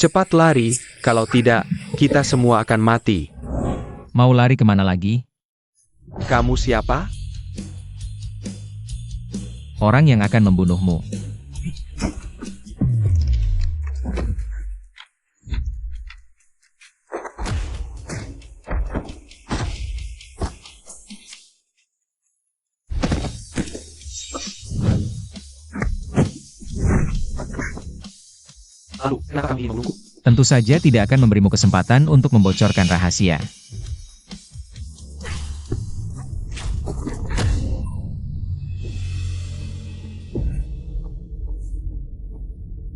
Cepat lari, kalau tidak, kita semua akan mati. Mau lari kemana lagi? Kamu siapa? Orang yang akan membunuhmu. Lalu, kenapa kami ingin membunuhku? Tentu saja tidak akan memberimu kesempatan untuk membocorkan rahasia.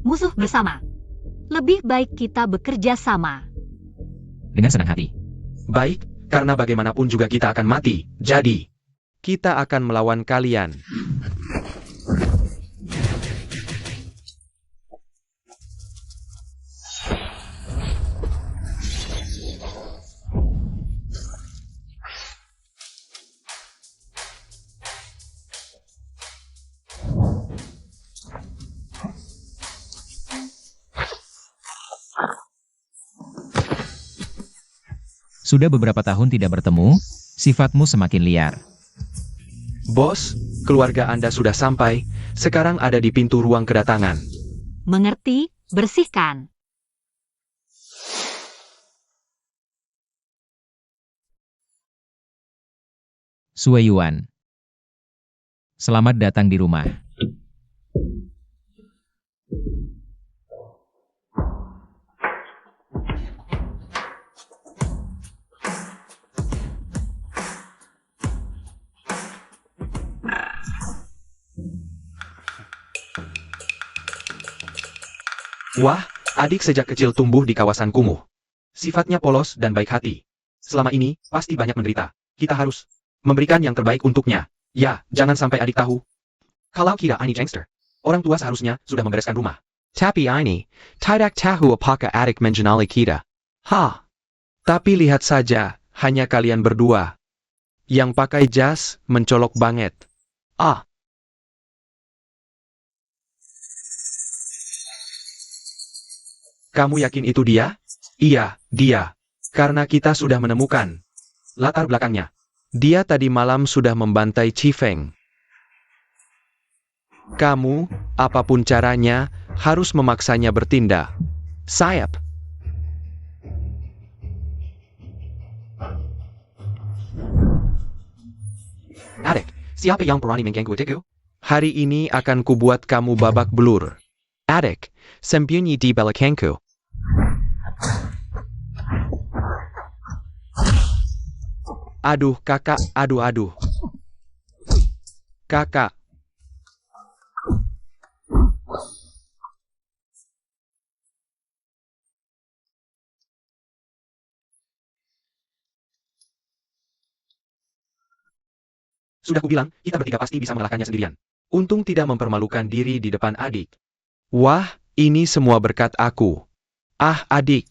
Musuh bersama. Lebih baik kita bekerja sama. Dengan senang hati. Baik, karena bagaimanapun juga kita akan mati. Jadi, kita akan melawan kalian. Sudah beberapa tahun tidak bertemu, sifatmu semakin liar. Bos, keluarga Anda sudah sampai, sekarang ada di pintu ruang kedatangan. Mengerti? Bersihkan. Sue Yuan. Selamat datang di rumah. Wah, adik sejak kecil tumbuh di kawasan kumuh. Sifatnya polos dan baik hati. Selama ini, pasti banyak menderita. Kita harus memberikan yang terbaik untuknya. Ya, jangan sampai adik tahu. Kalau kita ini gangster, orang tua seharusnya sudah membereskan rumah. Tapi ini, tidak tahu apakah adik mengenali kita. Ha. Tapi lihat saja, hanya kalian berdua. Yang pakai jas, mencolok banget. Ah. Kamu yakin itu dia? Iya, dia. Karena kita sudah menemukan latar belakangnya. Dia tadi malam sudah membantai Chifeng. Kamu, apapun caranya, harus memaksanya bertindak. Sayap. Adik, siapa yang berani mengganggu adikku? Hari ini akan kubuat kamu babak belur. Adik, sembunyi di belakangku. Aduh, kakak, aduh. Kakak. Sudah kubilang, kita bertiga pasti bisa mengalahkannya sendirian. Untung tidak mempermalukan diri di depan adik. Wah, ini semua berkat aku. Ah, adik.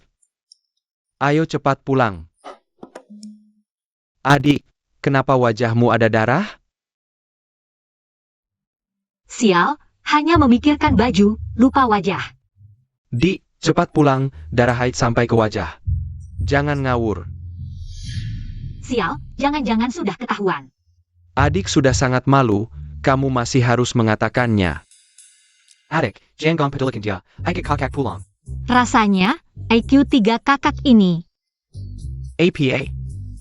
Ayo cepat pulang. Adik, kenapa wajahmu ada darah? Sial, hanya memikirkan baju, lupa wajah. Di, cepat pulang, darah haid sampai ke wajah. Jangan ngawur. Sial, jangan-jangan sudah ketahuan. Adik sudah sangat malu, kamu masih harus mengatakannya. Adik, jangan pedulikan dia, ayo kakak pulang. Rasanya, IQ 3 kakak ini. APA,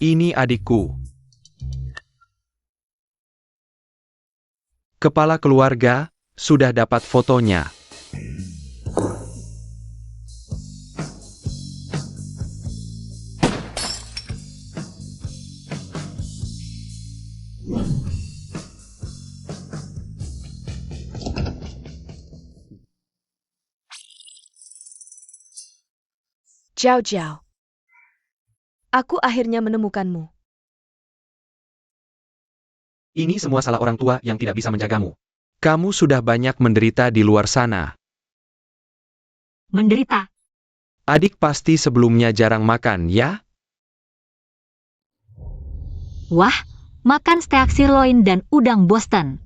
ini adikku. Kepala keluarga, sudah dapat fotonya. Jiao Jiao. Aku akhirnya menemukanmu. Ini semua salah orang tua yang tidak bisa menjagamu. Kamu sudah banyak menderita di luar sana. Menderita. Adik pasti sebelumnya jarang makan, ya? Wah, makan steak sirloin dan udang Boston.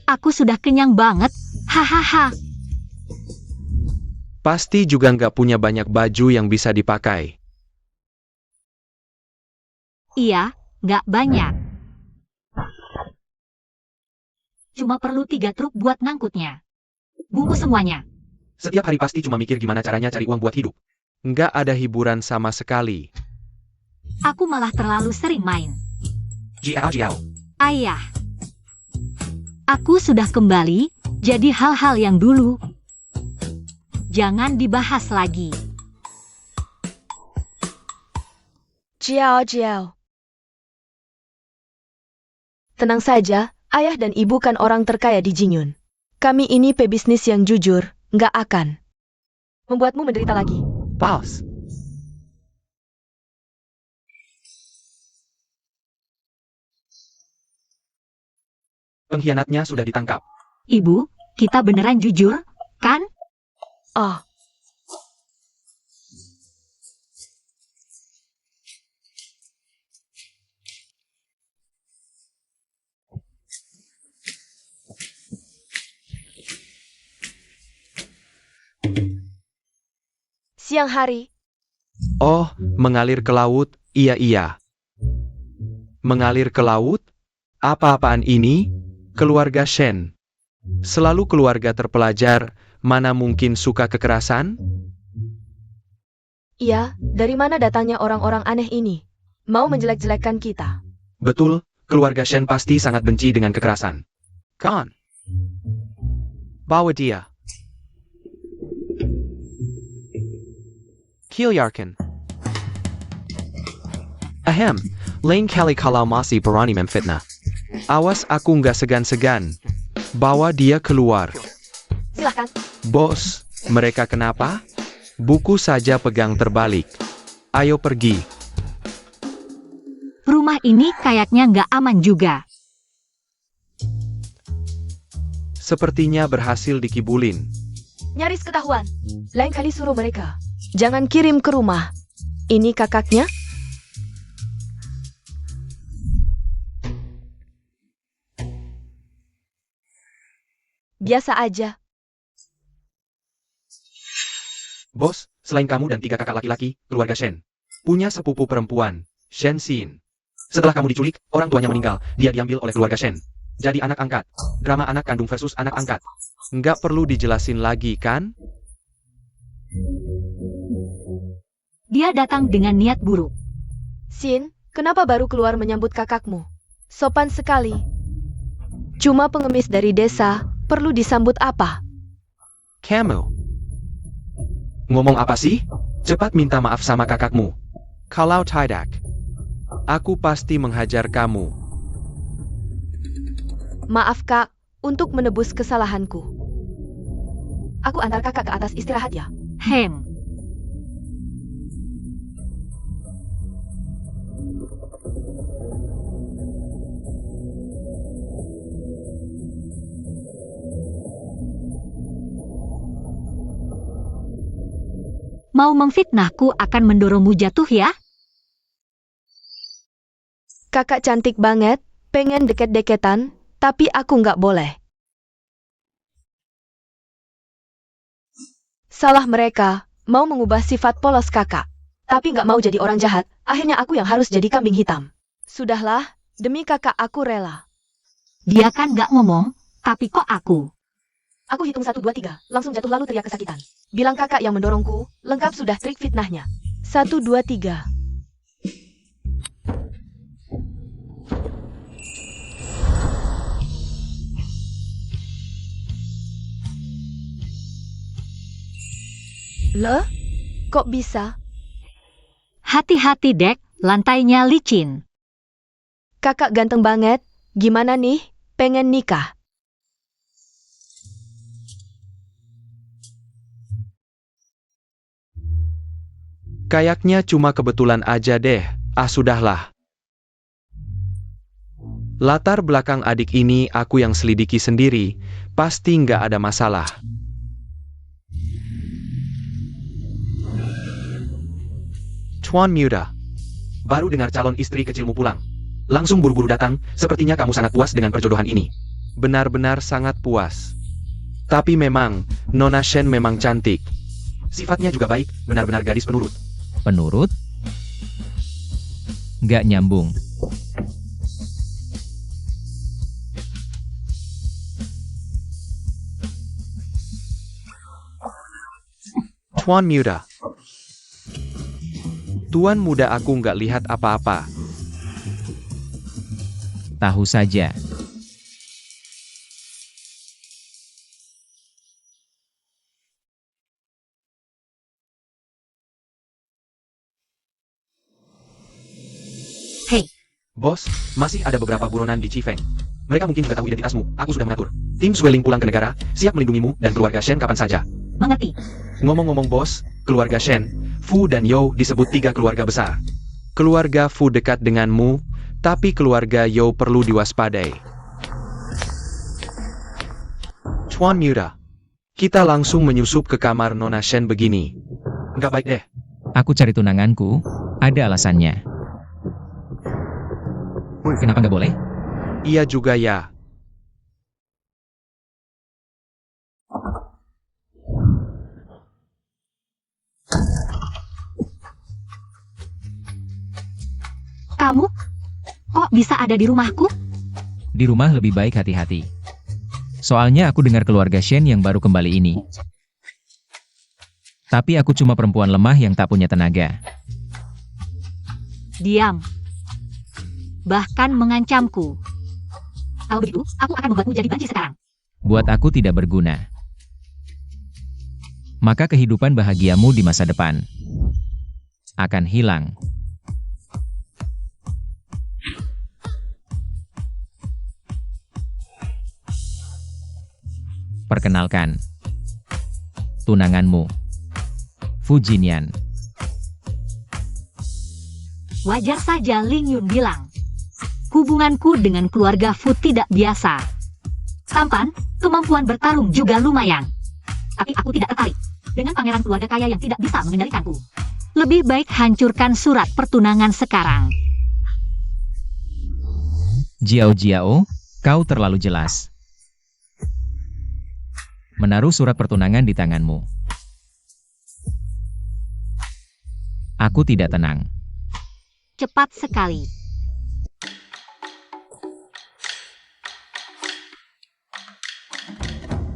Aku sudah kenyang banget, hahaha. Pasti juga nggak punya banyak baju yang bisa dipakai. Iya, nggak banyak. Cuma perlu 3 truk buat ngangkutnya. Bungkus semuanya. Setiap hari pasti cuma mikir gimana caranya cari uang buat hidup. Nggak ada hiburan sama sekali. Aku malah terlalu sering main. Jiao. Ayah. Aku sudah kembali, jadi hal-hal yang dulu jangan dibahas lagi. Jiao. Tenang saja, ayah dan ibu kan orang terkaya di Jingyun. Kami ini pebisnis yang jujur, nggak akan membuatmu menderita lagi. Pause. Pengkhianatnya sudah ditangkap. Ibu, kita beneran jujur, kan? Oh, siang hari. Oh, mengalir ke laut, iya. Mengalir ke laut? Apa-apaan ini? Keluarga Shen. Selalu keluarga terpelajar, mana mungkin suka kekerasan? Iya, dari mana datangnya orang-orang aneh ini? Mau menjelek-jelekkan kita. Betul, keluarga Shen pasti sangat benci dengan kekerasan. Kan? Bawa dia. Kilyarkan. Ahem, lain kali kalau masih berani memfitnah. Awas aku nggak segan-segan. Bawa dia keluar. Silahkan. Bos, mereka kenapa? Buku saja pegang terbalik. Ayo pergi. Rumah ini kayaknya nggak aman juga. Sepertinya berhasil dikibulin. Nyaris ketahuan. Lain kali suruh mereka. Jangan kirim ke rumah. Ini kakaknya? Biasa aja. Bos, selain kamu dan 3 kakak laki-laki, keluarga Shen punya sepupu perempuan, Shen Xin. Setelah kamu diculik, orang tuanya meninggal, dia diambil oleh keluarga Shen. Jadi anak angkat. Drama anak kandung versus anak angkat. Nggak perlu dijelasin lagi, kan? Dia datang dengan niat buruk. Xin, kenapa baru keluar menyambut kakakmu? Sopan sekali. Cuma pengemis dari desa, perlu disambut apa? Kamu. Ngomong apa sih? Cepat minta maaf sama kakakmu. Kalau tidak, aku pasti menghajar kamu. Maaf kak, untuk menebus kesalahanku. Aku antar kakak ke atas istirahat ya. Hem. Mau memfitnahku akan mendorongmu jatuh ya? Kakak cantik banget, pengen deket-deketan, tapi aku nggak boleh. Salah mereka, mau mengubah sifat polos kakak. Tapi nggak mau jadi orang jahat, akhirnya aku yang harus jadi kambing hitam. Sudahlah, demi kakak aku rela. Dia kan nggak ngomong, tapi kok aku? Aku hitung 1, 2, 3, langsung jatuh lalu teriak kesakitan. Bilang kakak yang mendorongku, lengkap sudah trik fitnahnya. 1, 2, 3. Loh? Kok bisa? Hati-hati Dek, lantainya licin. Kakak ganteng banget, gimana nih? Pengen nikah? Kayaknya cuma kebetulan aja deh. Ah sudahlah. Latar belakang adik ini aku yang selidiki sendiri, pasti nggak ada masalah. Tuan Muda, baru dengar calon istri kecilmu pulang. Langsung buru-buru datang, sepertinya kamu sangat puas dengan perjodohan ini. Benar-benar sangat puas. Tapi memang, Nona Shen memang cantik. Sifatnya juga baik, benar-benar gadis penurut. Penurut? Nggak nyambung. Tuan muda. Tuan muda, aku nggak lihat apa-apa. Tahu saja. Hei, Bos, masih ada beberapa buronan di Chifeng. Mereka mungkin juga tahu identitasmu. Aku sudah mengatur. Tim Swelling pulang ke negara, siap melindungimu dan keluarga Shen kapan saja. mengerti. Ngomong-ngomong bos, keluarga Shen, Fu dan You disebut 3 keluarga besar. Keluarga Fu dekat denganmu, tapi keluarga Yo perlu diwaspadai. Tuan muda. Kita langsung menyusup ke kamar Nona Shen begini. Nggak baik deh. Aku cari tunanganku, ada alasannya. Kenapa nggak boleh? Iya juga ya. Kamu? Kok bisa ada di rumahku? Di rumah lebih baik hati-hati. Soalnya aku dengar keluarga Shen yang baru kembali ini. Tapi aku cuma perempuan lemah yang tak punya tenaga. Diam. Bahkan mengancamku. Kalau begitu, aku akan membuatmu jadi banci sekarang. Buat aku tidak berguna. Maka kehidupan bahagiamu di masa depan akan hilang. Perkenalkan, tunanganmu, Fu Jinyan. Wajar saja Ling Yun bilang. Hubunganku dengan keluarga Fu tidak biasa. Tampan, kemampuan bertarung juga lumayan. Tapi aku tidak tertarik dengan pangeran keluarga kaya yang tidak bisa mengendalikanku. Lebih baik hancurkan surat pertunangan sekarang. Jiao Jiao, kau terlalu jelas. Menaruh surat pertunangan di tanganmu. Aku tidak tenang. Cepat sekali.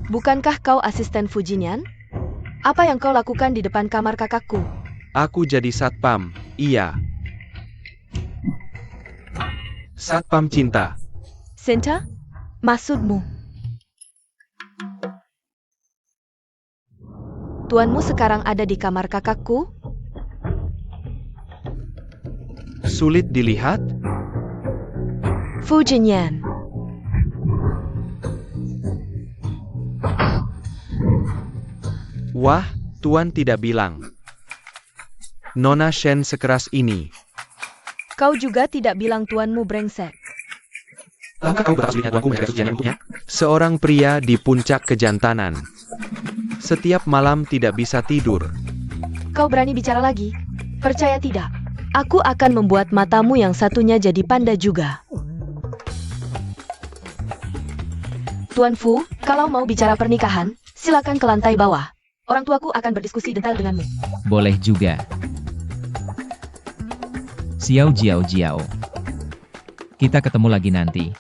Bukankah kau asisten Fu Jinyan? Apa yang kau lakukan di depan kamar kakakku? Aku jadi satpam, iya. Satpam cinta. Sinta? Maksudmu? Tuanmu sekarang ada di kamar kakakku? Sulit dilihat? Fu Jinyan. Wah, Tuan tidak bilang. Nona Shen sekeras ini. Kau juga tidak bilang tuanmu brengsek. Tahukah kau betapa sulitnya tuanku menjaga kesuciannya untuknya? Seorang pria di puncak kejantanan. Setiap malam tidak bisa tidur. Kau berani bicara lagi? Percaya tidak? Aku akan membuat matamu yang satunya jadi panda juga. Tuan Fu, kalau mau bicara pernikahan, silakan ke lantai bawah. Orang tuaku akan berdiskusi detail denganmu. Boleh juga. Xiao Jiao Jiao. Kita ketemu lagi nanti.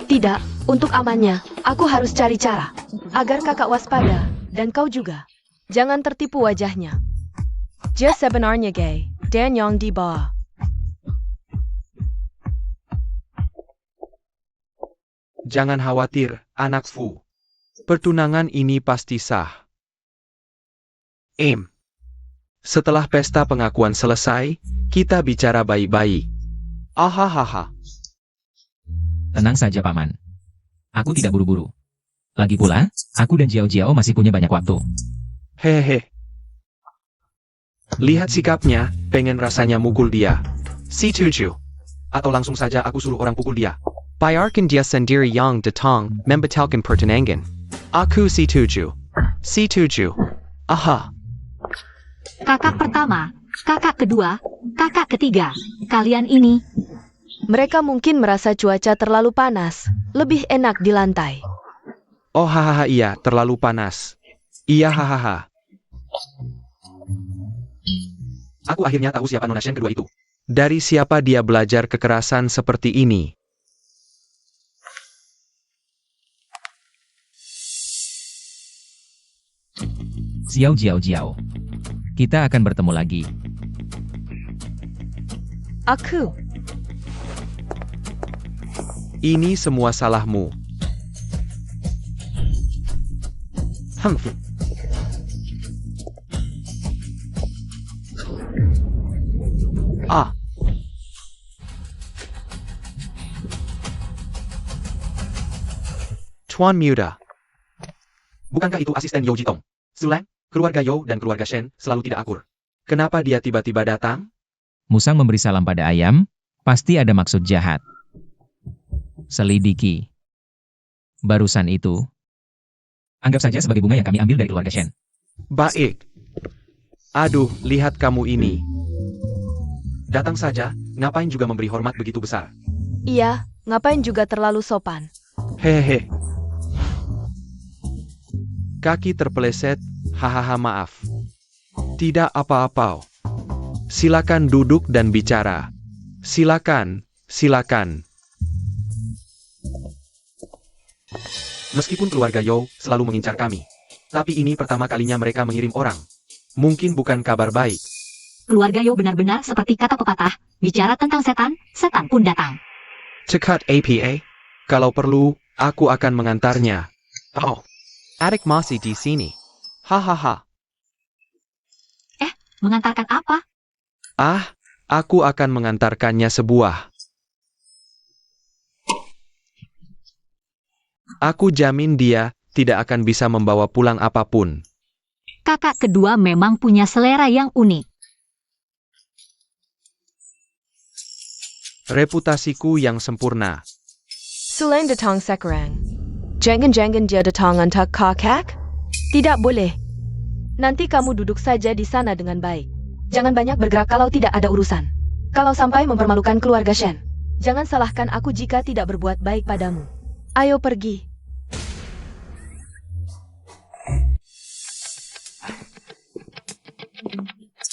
Tidak, untuk amannya, aku harus cari cara. Agar kakak waspada, dan kau juga. Jangan tertipu wajahnya. Dia sebenarnya gay, dan yang di bawah. Jangan khawatir, anak Fu. Pertunangan ini pasti sah. Setelah pesta pengakuan selesai, kita bicara baik-baik. Ahahaha. Tenang saja, Paman. Aku tidak buru-buru. Lagi pula, aku dan Jiao Jiao masih punya banyak waktu. Hehe. Lihat sikapnya, pengen rasanya mukul dia. Si Tuju. Atau langsung saja aku suruh orang pukul dia. Biarkan dia sendiri yang datang membatalkan pertunangan. Aku si Tuju. Si Tuju. Aha. Kakak pertama, kakak kedua, kakak ketiga. Kalian ini, Mereka mungkin merasa cuaca terlalu panas, lebih enak di lantai. Oh hahaha iya, terlalu panas. Iya hahaha. Aku akhirnya tahu siapa Nona Shen kedua itu. Dari siapa dia belajar kekerasan seperti ini? Xiao Jiao Jiao. Kita akan bertemu lagi. Aku. Ini semua salahmu. Humph. Ah. Tuan Muda. Bukankah itu asisten Yo Jitong? Sulang, keluarga Yo dan keluarga Shen selalu tidak akur. Kenapa dia tiba-tiba datang? Musang memberi salam pada ayam, pasti ada maksud jahat. Selidiki. Barusan itu. Anggap saja sebagai bunga yang kami ambil dari keluarga Shen. Baik. Aduh, lihat kamu ini. Datang saja, ngapain juga memberi hormat begitu besar? Iya, ngapain juga terlalu sopan. Hehehe. Kaki terpeleset, hahaha maaf. Tidak apa-apa. Silakan duduk dan bicara. Silakan, silakan. Meskipun keluarga Yo selalu mengincar kami. Tapi ini pertama kalinya mereka mengirim orang. Mungkin bukan kabar baik. Keluarga Yo benar-benar seperti kata pepatah, bicara tentang setan, setan pun datang. Cekat APA. Kalau perlu, aku akan mengantarnya. Oh, adik masih di sini. Hahaha. Mengantarkan apa? Ah, aku akan mengantarkannya sebuah. Aku jamin dia tidak akan bisa membawa pulang apapun. Kakak kedua memang punya selera yang unik. Reputasiku yang sempurna. Sulain datang sekarang. Jangan-jangan dia datang untuk kakak? Tidak boleh. Nanti kamu duduk saja di sana dengan baik. Jangan banyak bergerak kalau tidak ada urusan. Kalau sampai mempermalukan keluarga Shen, jangan salahkan aku jika tidak berbuat baik padamu. Ayo pergi.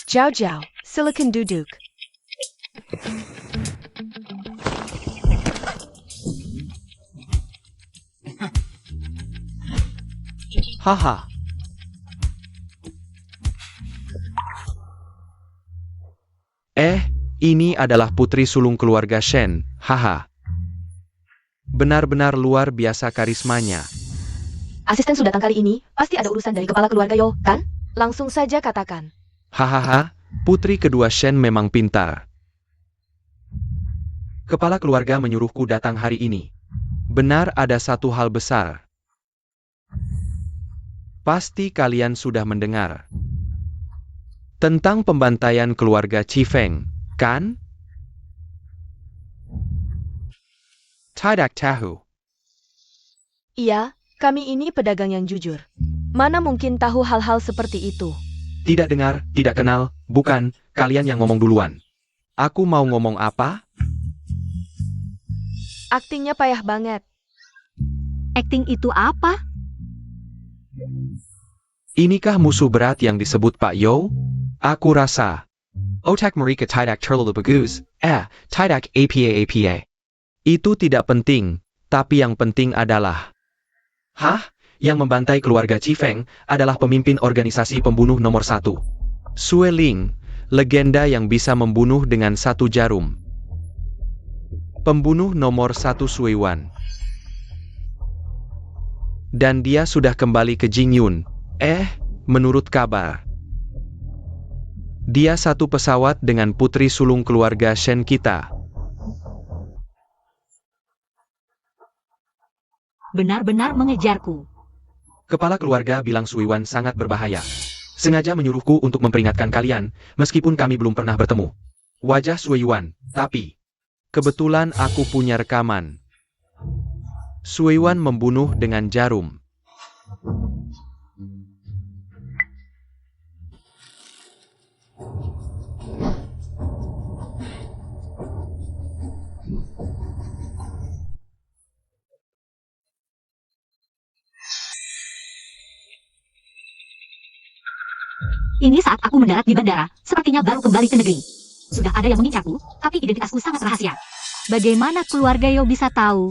Jiao Jiao, silakan duduk. Haha. Ini adalah putri sulung keluarga Shen, haha. Benar-benar luar biasa karismanya. Asisten sudah datang kali ini, pasti ada urusan dari kepala keluarga Yo, kan? Langsung saja katakan. Hahaha, putri kedua Shen memang pintar. Kepala keluarga menyuruhku datang hari ini. Benar ada satu hal besar. Pasti kalian sudah mendengar. Tentang pembantaian keluarga Chifeng, kan? Tidak tahu. Iya, kami ini pedagang yang jujur. Mana mungkin tahu hal-hal seperti itu? Tidak dengar, tidak kenal, bukan, kalian yang ngomong duluan. Aku mau ngomong apa? Aktingnya payah banget. Acting itu apa? Inikah musuh berat yang disebut Pak Yo? Aku rasa. Otak mereka tidak terlalu bagus. Tidak apa. Itu tidak penting, tapi yang penting adalah... Hah? Yang membantai keluarga Chifeng adalah pemimpin organisasi pembunuh nomor 1. Sue Ling, legenda yang bisa membunuh dengan satu jarum. Pembunuh nomor 1 Sui Wan. Dan dia sudah kembali ke Jingyun. Menurut kabar. Dia satu pesawat dengan putri sulung keluarga Shen kita. Benar-benar mengejarku. Kepala keluarga bilang Suiwan sangat berbahaya. Sengaja menyuruhku untuk memperingatkan kalian, meskipun kami belum pernah bertemu. Wajah Suiwan, tapi... Kebetulan aku punya rekaman. Suiwan membunuh dengan jarum. Ini saat aku mendarat di bandara, sepertinya baru kembali ke negeri. Sudah ada yang mengincarku, tapi identitasku sangat rahasia. Bagaimana keluarga Yo bisa tahu?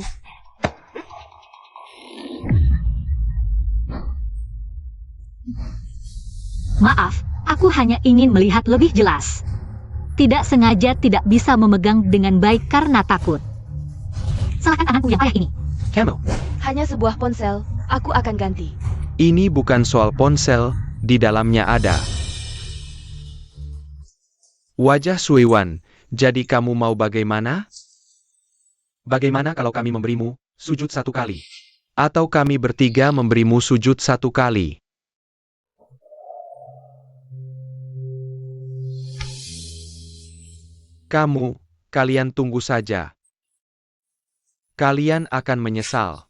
Maaf, aku hanya ingin melihat lebih jelas. Tidak sengaja tidak bisa memegang dengan baik karena takut. Serahkan tanganku yang payah ini. Camo. Hanya sebuah ponsel, aku akan ganti. Ini bukan soal ponsel, di dalamnya ada wajah Suiwan. Jadi kamu mau bagaimana? Bagaimana kalau kami memberimu sujud 1 kali? Atau kami bertiga memberimu sujud 1 kali? Kalian tunggu saja. Kalian akan menyesal.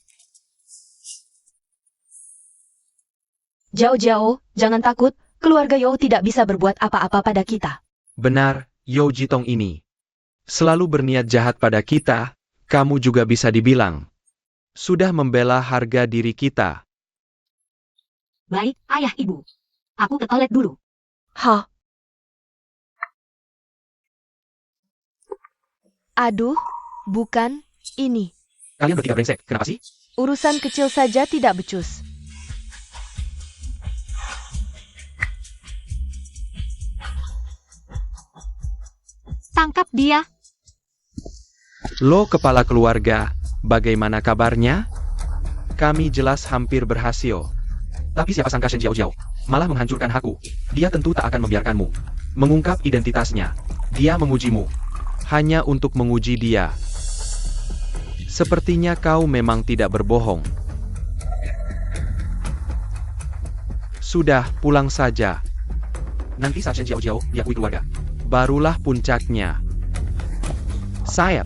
Jauh-jauh, jangan takut, keluarga Yo tidak bisa berbuat apa-apa pada kita. Benar, Yo Jitong ini selalu berniat jahat pada kita. Kamu juga bisa dibilang sudah membela harga diri kita. Baik, ayah ibu. Aku ke toilet dulu. Hah? Aduh, bukan ini. Kalian bertiga brengsek, kenapa sih? Urusan kecil saja tidak becus. Tangkap dia. Lo kepala keluarga, bagaimana kabarnya? Kami jelas hampir berhasil. Tapi siapa sangka Shen Jiao malah menghancurkan aku. Dia tentu tak akan membiarkanmu mengungkap identitasnya. Dia memujimu. Hanya untuk menguji dia. Sepertinya kau memang tidak berbohong. Sudah, pulang saja. Nanti saat Shen Jiao diakui keluarga, Barulah puncaknya. Sayap.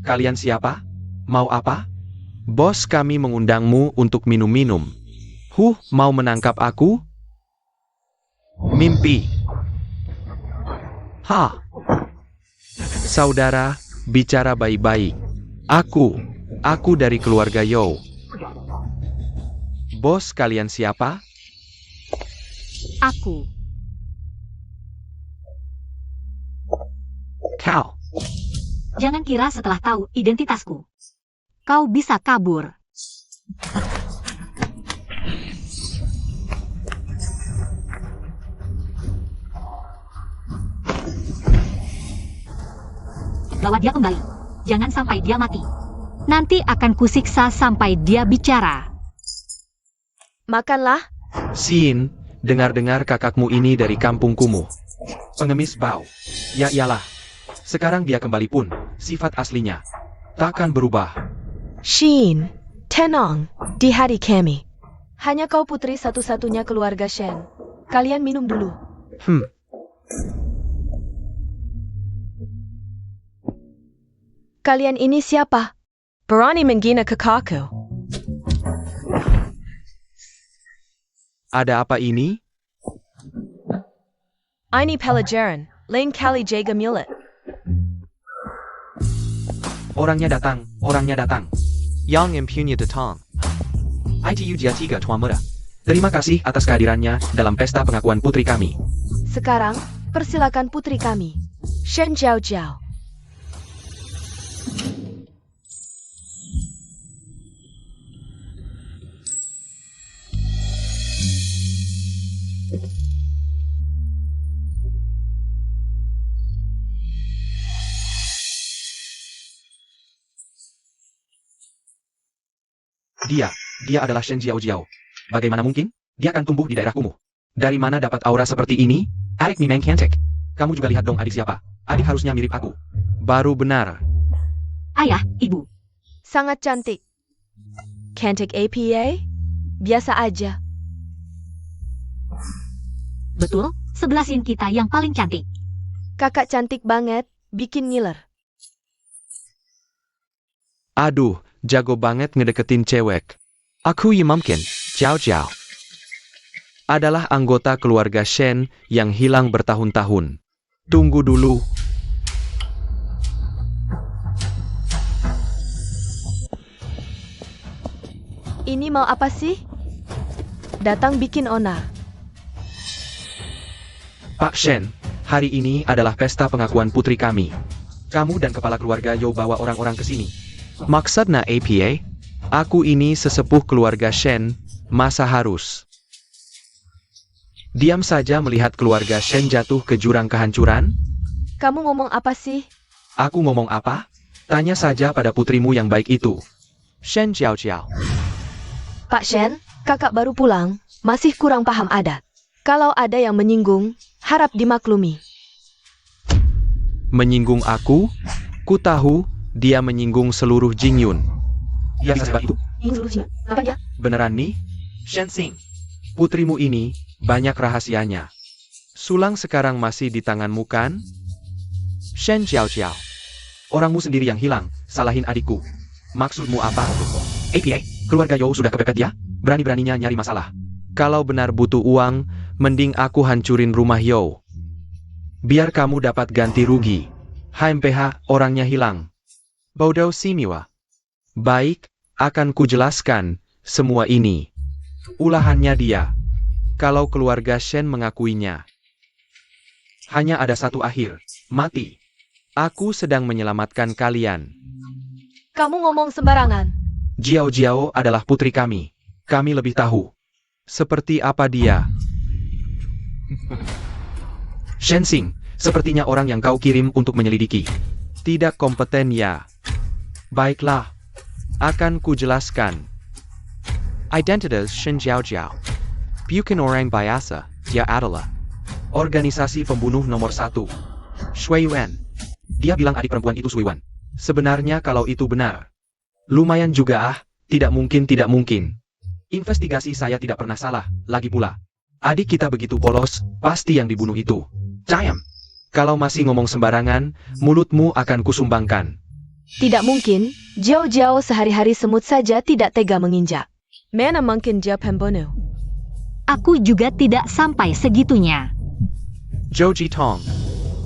Kalian siapa? Mau apa? Bos kami mengundangmu untuk minum-minum. Mau menangkap aku? Mimpi. Saudara, bicara baik-baik. Aku dari keluarga Yo. Bos kalian siapa? Aku. Kau. Jangan kira setelah tahu identitasku, kau bisa kabur. Bawa dia kembali. Jangan sampai dia mati. Nanti akan kusiksa sampai dia bicara. Makanlah. Sin, dengar-dengar kakakmu ini dari kampung kumuh. Pengemis bau. Ya iyalah. Sekarang dia kembali pun, sifat aslinya takkan berubah. Shin, tenang, di hari kami. Hanya kau putri satu-satunya keluarga Shen. Kalian minum dulu. Kalian ini siapa? Berani menghina kakakku. Ada apa ini? Ini pelajaran, lain kali jaga mulut. Orangnya datang. Yang impunya datang. ITU Jia 3 Tuan Muda. Terima kasih atas kehadirannya dalam pesta pengakuan putri kami. Sekarang, persilakan putri kami, Shen Jiao. Dia adalah Shen Jiao. Bagaimana mungkin? Dia akan tumbuh di daerah kumuh. Dari mana dapat aura seperti ini? Adik Mimeng Cantik. Kamu juga lihat dong adik siapa? Adik harusnya mirip aku. Baru benar. Ayah, ibu. Sangat cantik. Cantik APA? Biasa aja. Betul, sebelasin kita yang paling cantik. Kakak cantik banget, bikin ngiler. Aduh, jago banget ngedeketin cewek. Aku mungkin, Jiao. Adalah anggota keluarga Shen yang hilang bertahun-tahun. Tunggu dulu. Ini mau apa sih? Datang bikin onar. Pak Shen, hari ini adalah pesta pengakuan putri kami. Kamu dan kepala keluarga Yo bawa orang-orang ke sini. Maksudnya APA? Aku ini sesepuh keluarga Shen, masa harus. Diam saja melihat keluarga Shen jatuh ke jurang kehancuran? Kamu ngomong apa sih? Aku ngomong apa? Tanya saja pada putrimu yang baik itu. Shen Jiao Jiao. Pak Shen, kakak baru pulang, masih kurang paham adat. Kalau ada yang menyinggung, harap dimaklumi. Menyinggung aku? Ku tahu, dia menyinggung seluruh Jingyun. Ya, sebab itu. Apa ya? Beneran nih? Shen Xing. Putrimu ini, banyak rahasianya. Sulang sekarang masih di tanganmu kan? Shen Jiao Jiao. Orangmu sendiri yang hilang, salahin adikku. Maksudmu apa? APA, keluarga Yo sudah kepepet ya? Berani-beraninya nyari masalah. Kalau benar butuh uang, mending aku hancurin rumah Yo. Biar kamu dapat ganti rugi. HMPH, orangnya hilang. Bodoh Simiwa. Baik, akan kujelaskan semua ini. Ulahannya dia. Kalau keluarga Shen mengakuinya. Hanya ada satu akhir, mati. Aku sedang menyelamatkan kalian. Kamu ngomong sembarangan. Jiao Jiao adalah putri kami. Kami lebih tahu. Seperti apa dia? Shen Xing, sepertinya orang yang kau kirim untuk menyelidiki. Tidak kompeten ya. Baiklah. Akan kujelaskan. Identitas Shen Jiao Jiao. Bukan orang biasa, dia adalah Organisasi pembunuh nomor 1. Shui Yuan. Dia bilang adik perempuan itu Shui Yuan. Sebenarnya kalau itu benar. Lumayan juga tidak mungkin. Investigasi saya tidak pernah salah, lagi pula. Adik kita begitu polos, pasti yang dibunuh itu. Diam. Kalau masih ngomong sembarangan, mulutmu akan kusumbangkan. Tidak mungkin, Jiao Jiao sehari-hari semut saja tidak tega menginjak. Mana mungkin dia pembunuh? Aku juga tidak sampai segitunya. Zhou Jitong.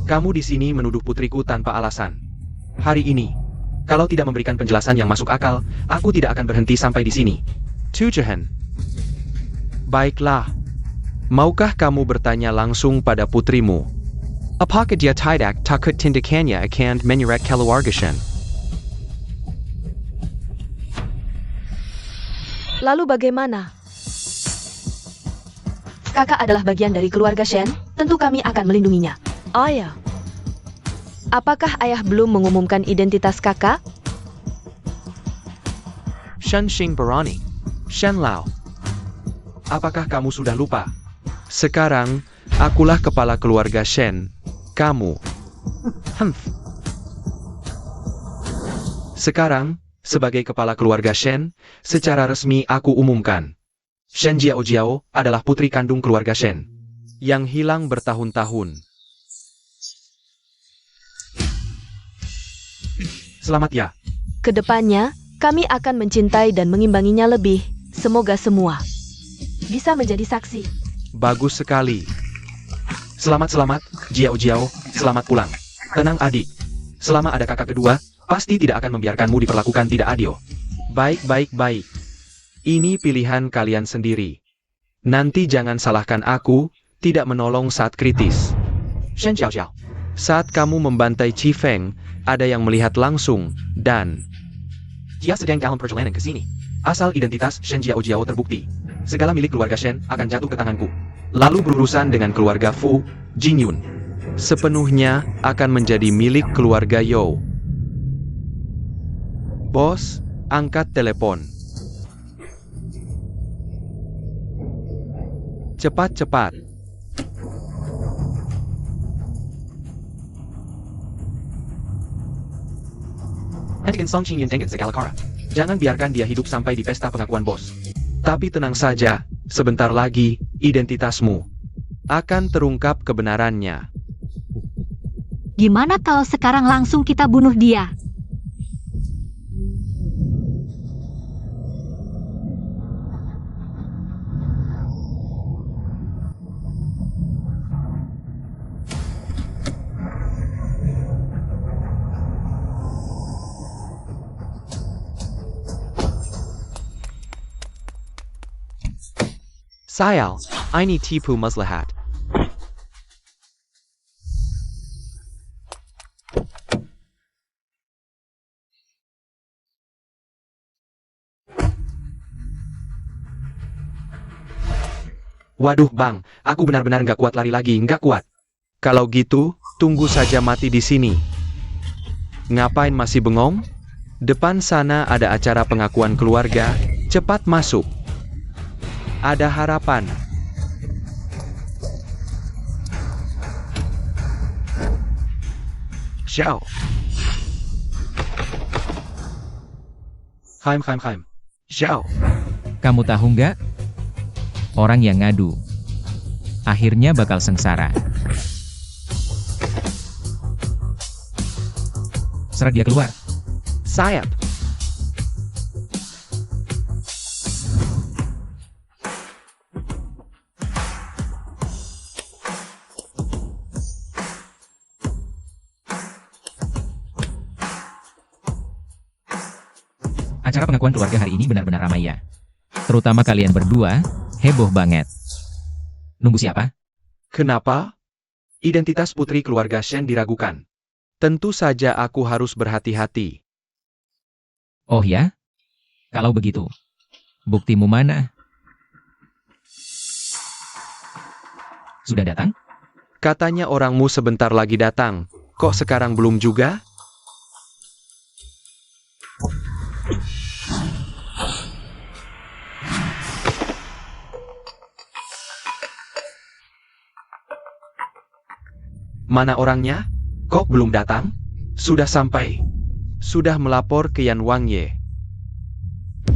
Kamu di sini menuduh putriku tanpa alasan. Hari ini, kalau tidak memberikan penjelasan yang masuk akal, aku tidak akan berhenti sampai di sini. Tujuhan. Baiklah. Maukah kamu bertanya langsung pada putrimu? Apakah dia tidak takut tindakannya akan menyeret keluarga Shen? Lalu bagaimana? Kakak adalah bagian dari keluarga Shen, tentu kami akan melindunginya. Ayah. Apakah ayah belum mengumumkan identitas kakak? Shen Xing Barani. Shen Lao. Apakah kamu sudah lupa? Sekarang, akulah kepala keluarga Shen. Kamu. Sekarang, sebagai kepala keluarga Shen, secara resmi aku umumkan. Shen Jiao Jiao adalah putri kandung keluarga Shen. Yang hilang bertahun-tahun. Selamat ya. Kedepannya, kami akan mencintai dan mengimbanginya lebih. Semoga semua bisa menjadi saksi. Bagus sekali. Selamat, Jiao Jiao, selamat pulang. Tenang adik. Selama ada kakak kedua, pasti tidak akan membiarkanmu diperlakukan tidak adil. Baik. Ini pilihan kalian sendiri. Nanti jangan salahkan aku, tidak menolong saat kritis. Shen Jiao Jiao. Saat kamu membantai Chi Feng, ada yang melihat langsung, dan Dia sedang dalam perjalanan ke sini. Asal identitas Shen Jiao Jiao terbukti, segala milik keluarga Shen akan jatuh ke tanganku. Lalu berurusan dengan keluarga Fu, Jingyun. sepenuhnya akan menjadi milik keluarga Yo. Bos, angkat telepon. Cepat. Hentikan Song Qingyun dengan segala cara. Jangan biarkan dia hidup sampai di pesta pengakuan bos. Tapi tenang saja, sebentar lagi, identitasmu akan terungkap kebenarannya. Gimana kalau sekarang langsung kita bunuh dia? Sayal, ini tipu maslahat. Waduh bang, aku benar-benar nggak kuat lari lagi, nggak kuat. Kalau gitu, tunggu saja mati di sini. Ngapain masih bengong? Depan sana ada acara pengakuan keluarga, cepat masuk. Ada harapan. Xiao. Haim. Xiao. Kamu tahu nggak? Orang yang ngadu, akhirnya bakal sengsara. Seret dia keluar. Sayap. Acara pengakuan keluarga hari ini benar-benar ramai ya. Terutama kalian berdua, heboh banget. Nunggu siapa? Kenapa? Identitas putri keluarga Shen diragukan. Tentu saja aku harus berhati-hati. Oh ya? Kalau begitu, buktimu mana? Sudah datang? Katanya orangmu sebentar lagi datang. Kok sekarang belum juga? Mana orangnya? Kok belum datang? Sudah sampai. Sudah melapor ke Yan Wangye.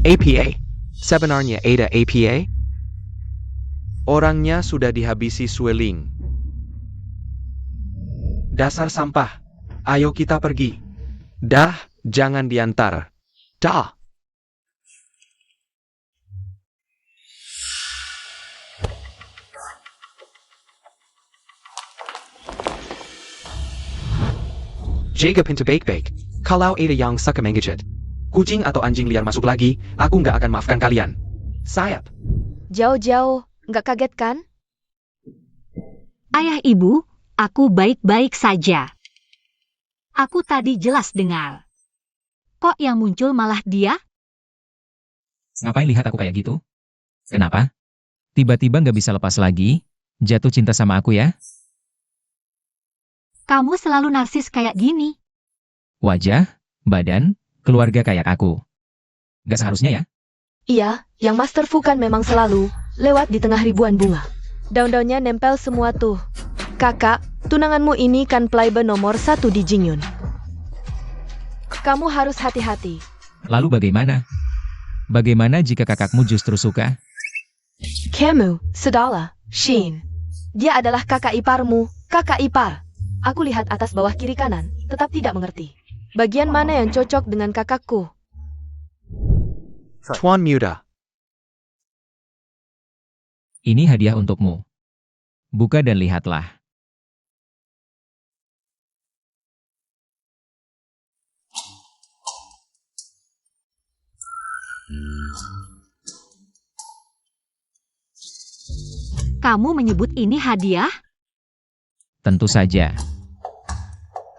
APA? Sebenarnya ada APA? Orangnya sudah dihabisi Sueling. Dasar sampah. Ayo kita pergi. Dah, jangan diantar. Dah. Jaga pintu baik-baik. Kalau ada yang suka mengejet, kucing atau anjing liar masuk lagi, aku nggak akan maafkan kalian. Sayap. Jauh-jauh, nggak kaget kan? Ayah ibu, aku baik-baik saja. Aku tadi jelas dengar. Kok yang muncul malah dia? Ngapain lihat aku kayak gitu? Kenapa? Tiba-tiba nggak bisa lepas lagi? Jatuh cinta sama aku ya? Kamu selalu narsis kayak gini. Wajah, badan, keluarga kayak aku. Nggak seharusnya ya? Iya, yang Master Fu kan memang selalu lewat di tengah ribuan bunga. Daun-daunnya nempel semua tuh. Kakak, tunanganmu ini kan playboy nomor 1 di Jingyun. Kamu harus hati-hati. Lalu bagaimana? Bagaimana jika kakakmu justru suka? Kamu, Sedala, Shin. Dia adalah kakak iparmu, kakak ipar. Aku lihat atas bawah kiri kanan, tetap tidak mengerti. Bagian mana yang cocok dengan kakakku? Tuan Muda. Ini hadiah untukmu. Buka dan lihatlah. Kamu menyebut ini hadiah? Tentu saja.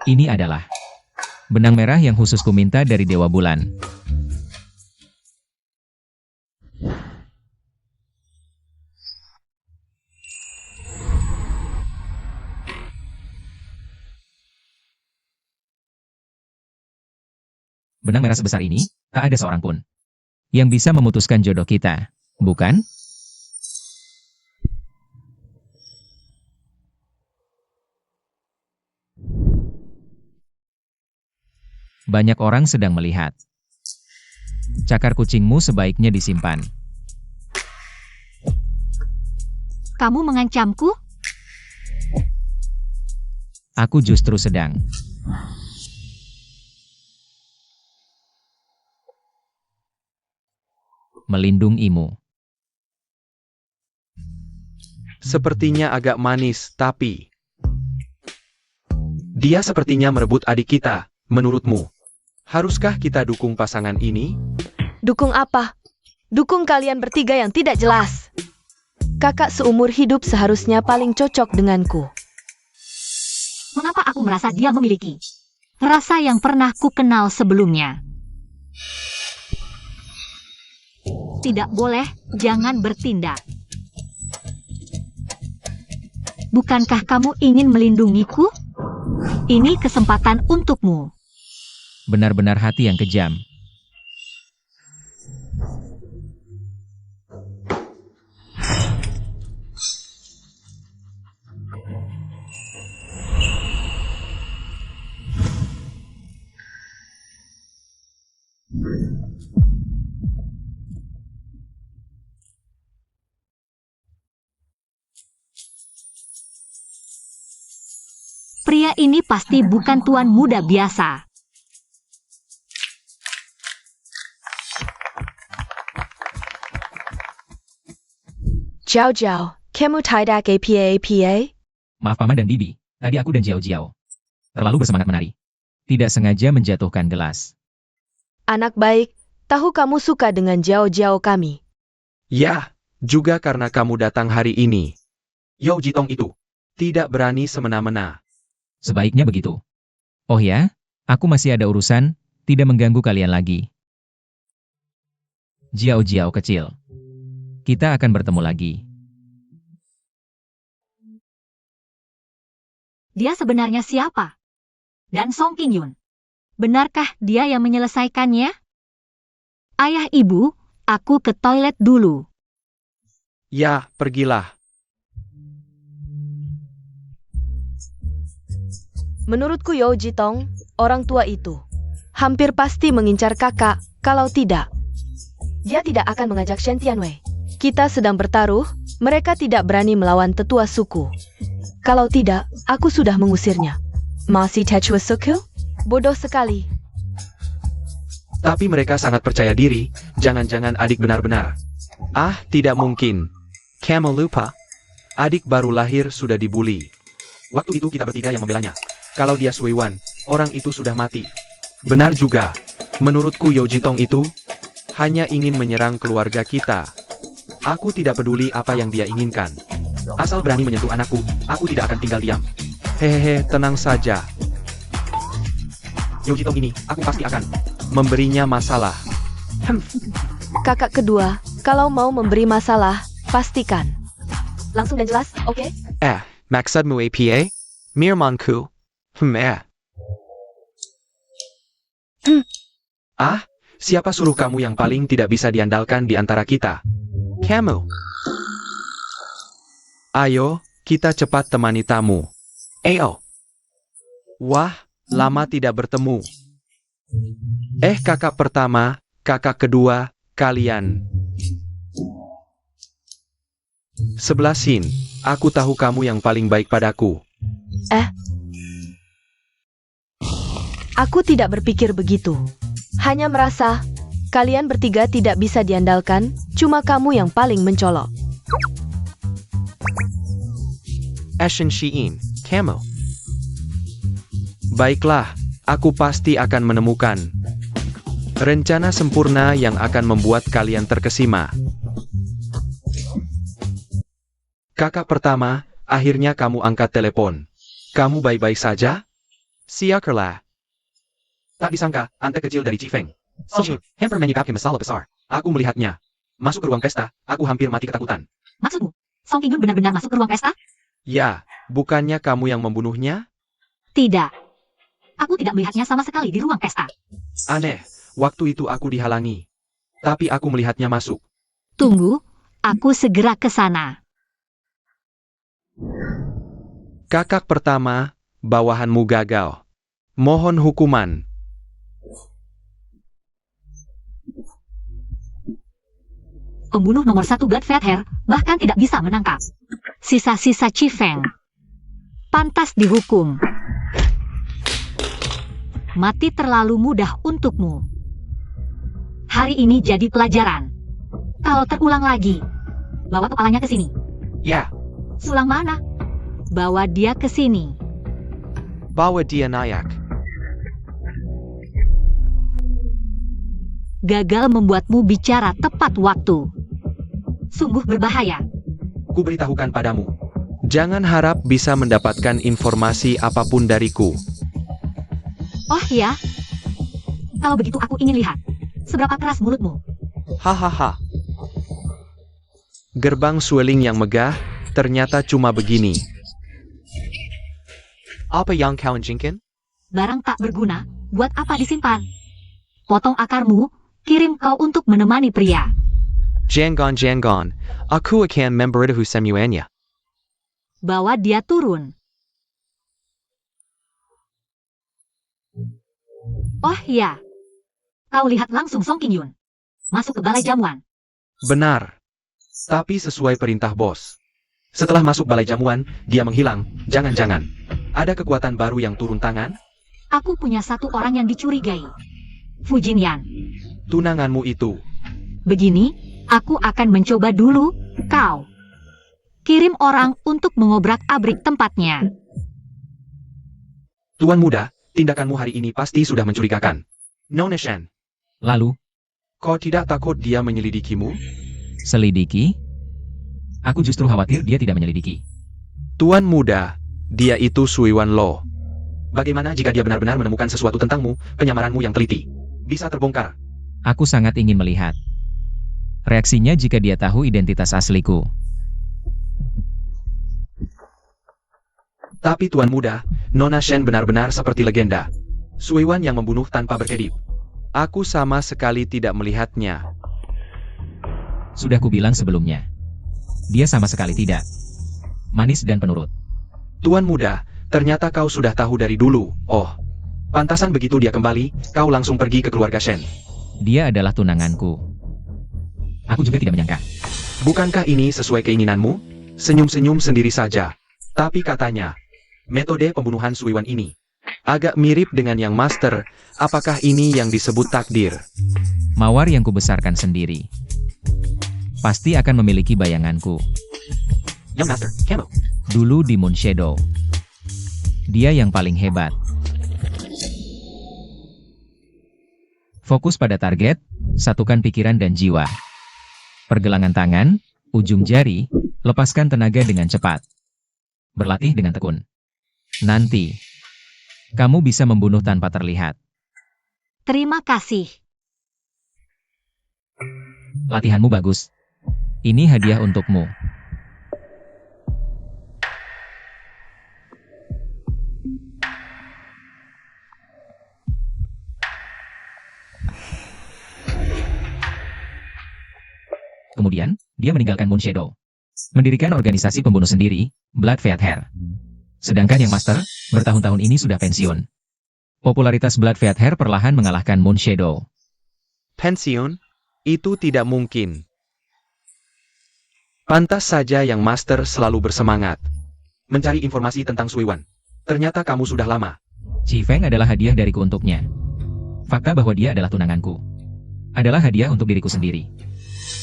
Ini adalah benang merah yang khusus kuminta dari Dewa Bulan. Benang merah sebesar ini, tak ada seorang pun yang bisa memutuskan jodoh kita, bukan? Banyak orang sedang melihat. Cakar kucingmu sebaiknya disimpan. Kamu mengancamku? Aku justru sedang melindungimu. Sepertinya agak manis, tapi dia sepertinya merebut adik kita. Menurutmu, haruskah kita dukung pasangan ini? Dukung apa? Dukung kalian bertiga yang tidak jelas. Kakak seumur hidup seharusnya paling cocok denganku. Mengapa aku merasa dia memiliki rasa yang pernah ku kenal sebelumnya? Tidak boleh, jangan bertindak. Bukankah kamu ingin melindungiku? Ini kesempatan untukmu. Benar-benar hati yang kejam. Pria ini pasti bukan tuan muda biasa. Jiao Jiao, kamu tidak apa? Maaf Paman dan Bibi, tadi aku dan Jiao Jiao terlalu bersemangat menari. Tidak sengaja menjatuhkan gelas. Anak baik, tahu kamu suka dengan Jiao Jiao kami. Ya, juga karena kamu datang hari ini. Yo Jitong itu. Tidak berani semena-mena. Sebaiknya begitu. Oh ya, aku masih ada urusan, tidak mengganggu kalian lagi. Jiao Jiao kecil. Kita akan bertemu lagi. Dia sebenarnya siapa? Dan Song Qingyun. Benarkah dia yang menyelesaikannya? Ayah ibu, aku ke toilet dulu. Ya, pergilah. Menurutku Yo Jitong, orang tua itu hampir pasti mengincar kakak, kalau tidak dia tidak akan mengajak Shen Tianwei. Kita sedang bertaruh, mereka tidak berani melawan tetua suku. Kalau tidak, aku sudah mengusirnya. Masih tetua suku? Bodoh sekali. Tapi mereka sangat percaya diri, jangan-jangan adik benar-benar. Ah, tidak mungkin. Kamu lupa? Adik baru lahir sudah dibully. Waktu itu kita bertiga yang membelanya. Kalau dia Suiwan, orang itu sudah mati. Benar juga. Menurutku Yo Jitong itu hanya ingin menyerang keluarga kita. Aku tidak peduli apa yang dia inginkan. Asal berani menyentuh anakku, aku tidak akan tinggal diam. Hehehe, tenang saja. Yo Jitong ini, aku pasti akan Memberinya masalah. Kakak kedua, kalau mau memberi masalah, pastikan langsung dan jelas, oke? Maksudmu apa? Mirmanku. Ah, siapa suruh kamu yang paling tidak bisa diandalkan di antara kita? Kamu. Ayo, kita cepat temani tamu. Ayo. Wah, lama tidak bertemu. Kakak pertama, kakak kedua, kalian. Sebelah Sin, aku tahu kamu yang paling baik padaku. Aku tidak berpikir begitu. Hanya merasa kalian bertiga tidak bisa diandalkan, cuma kamu yang paling mencolok. Ashen Shiin, kamu. Baiklah, aku pasti akan menemukan rencana sempurna yang akan membuat kalian terkesima. Kakak pertama, akhirnya kamu angkat telepon. Kamu baik-baik saja? Siakerlah. Tak disangka, ante kecil dari Cifeng. Hampir menyikapi masalah besar. Aku melihatnya. Masuk ke ruang pesta, aku hampir mati ketakutan. Maksudmu, Song Qingyun benar-benar masuk ke ruang pesta? Ya, bukannya kamu yang membunuhnya? Tidak. Aku tidak melihatnya sama sekali di ruang pesta. Aneh, waktu itu aku dihalangi. Tapi aku melihatnya masuk. Tunggu, aku segera ke sana. Kakak pertama, bawahanmu gagal. Mohon hukuman. Pembunuh nomor 1 Blood Fat Hair bahkan tidak bisa menangkap sisa-sisa Cifeng. Pantas dihukum. Mati terlalu mudah untukmu. Hari ini jadi pelajaran. Kalau terulang lagi, bawa kepalanya ke sini. Ya, Sulang mana? Bawa dia ke sini. Bawa dia naik. Gagal membuatmu bicara tepat waktu. Sungguh berbahaya. Ku beritahukan padamu. Jangan harap bisa mendapatkan informasi apapun dariku. Oh ya? Kalau begitu aku ingin lihat. Seberapa keras mulutmu? Hahaha. Gerbang Sueling yang megah, ternyata cuma begini. Apa yang kau inginkan? Barang tak berguna, buat apa disimpan? Potong akarmu, kirim kau untuk menemani pria. Jangan, aku akan memberitahu semuanya. Bawa dia turun. Oh ya. Kau lihat langsung Song Qingyun. Masuk ke balai jamuan. Benar. Tapi sesuai perintah bos. Setelah masuk balai jamuan, dia menghilang. Jangan-jangan. Ada kekuatan baru yang turun tangan? Aku punya satu orang yang dicurigai. Fu Jinyan. Tunanganmu itu. Begini, aku akan mencoba dulu, kau. Kirim orang untuk mengobrak-abrik tempatnya. Tuan muda, tindakanmu hari ini pasti sudah mencurigakan. Nona Shen, Lalu, kau tidak takut dia menyelidikimu? selidiki? Aku justru khawatir dia tidak menyelidiki. Tuan muda, dia itu Sui Wan Lo. Bagaimana jika dia benar-benar menemukan sesuatu tentangmu, penyamaranmu yang teliti? Bisa terbongkar. Aku sangat ingin melihat reaksinya jika dia tahu identitas asliku. Tapi tuan muda, Nona Shen benar-benar seperti legenda. Sui Wan yang membunuh tanpa berkedip. Aku sama sekali tidak melihatnya. Sudah kubilang sebelumnya. Dia sama sekali tidak. Manis dan penurut. Tuan muda, ternyata kau sudah tahu dari dulu. Oh, pantasan begitu dia kembali, kau langsung pergi ke keluarga Shen. Dia adalah tunanganku. Aku juga tidak menyangka. Bukankah ini sesuai keinginanmu? Senyum-senyum sendiri saja. Tapi katanya, metode pembunuhan Sui Wan ini Agak mirip dengan yang master. Apakah ini yang disebut takdir? Mawar yang kubesarkan sendiri. Pasti akan memiliki bayanganku. Young Master, Camo. Dulu di Moon Shadow. Dia yang paling hebat. Fokus pada target, satukan pikiran dan jiwa. Pergelangan tangan, ujung jari, lepaskan tenaga dengan cepat. Berlatih dengan tekun. Nanti, kamu bisa membunuh tanpa terlihat. Terima kasih. Latihanmu bagus. Ini hadiah untukmu. Kemudian, dia meninggalkan Moon Shadow. Mendirikan organisasi pembunuh sendiri, Blood Fiat Hair. Sedangkan yang master, bertahun-tahun ini sudah pensiun. Popularitas Blood Fiat Hair perlahan mengalahkan Moon Shadow. Pensiun? Itu tidak mungkin. Pantas saja yang master selalu bersemangat. Mencari informasi tentang Sui Wan. Ternyata kamu sudah lama. Chi Feng adalah hadiah dariku untuknya. Fakta bahwa dia adalah tunanganku adalah hadiah untuk diriku sendiri.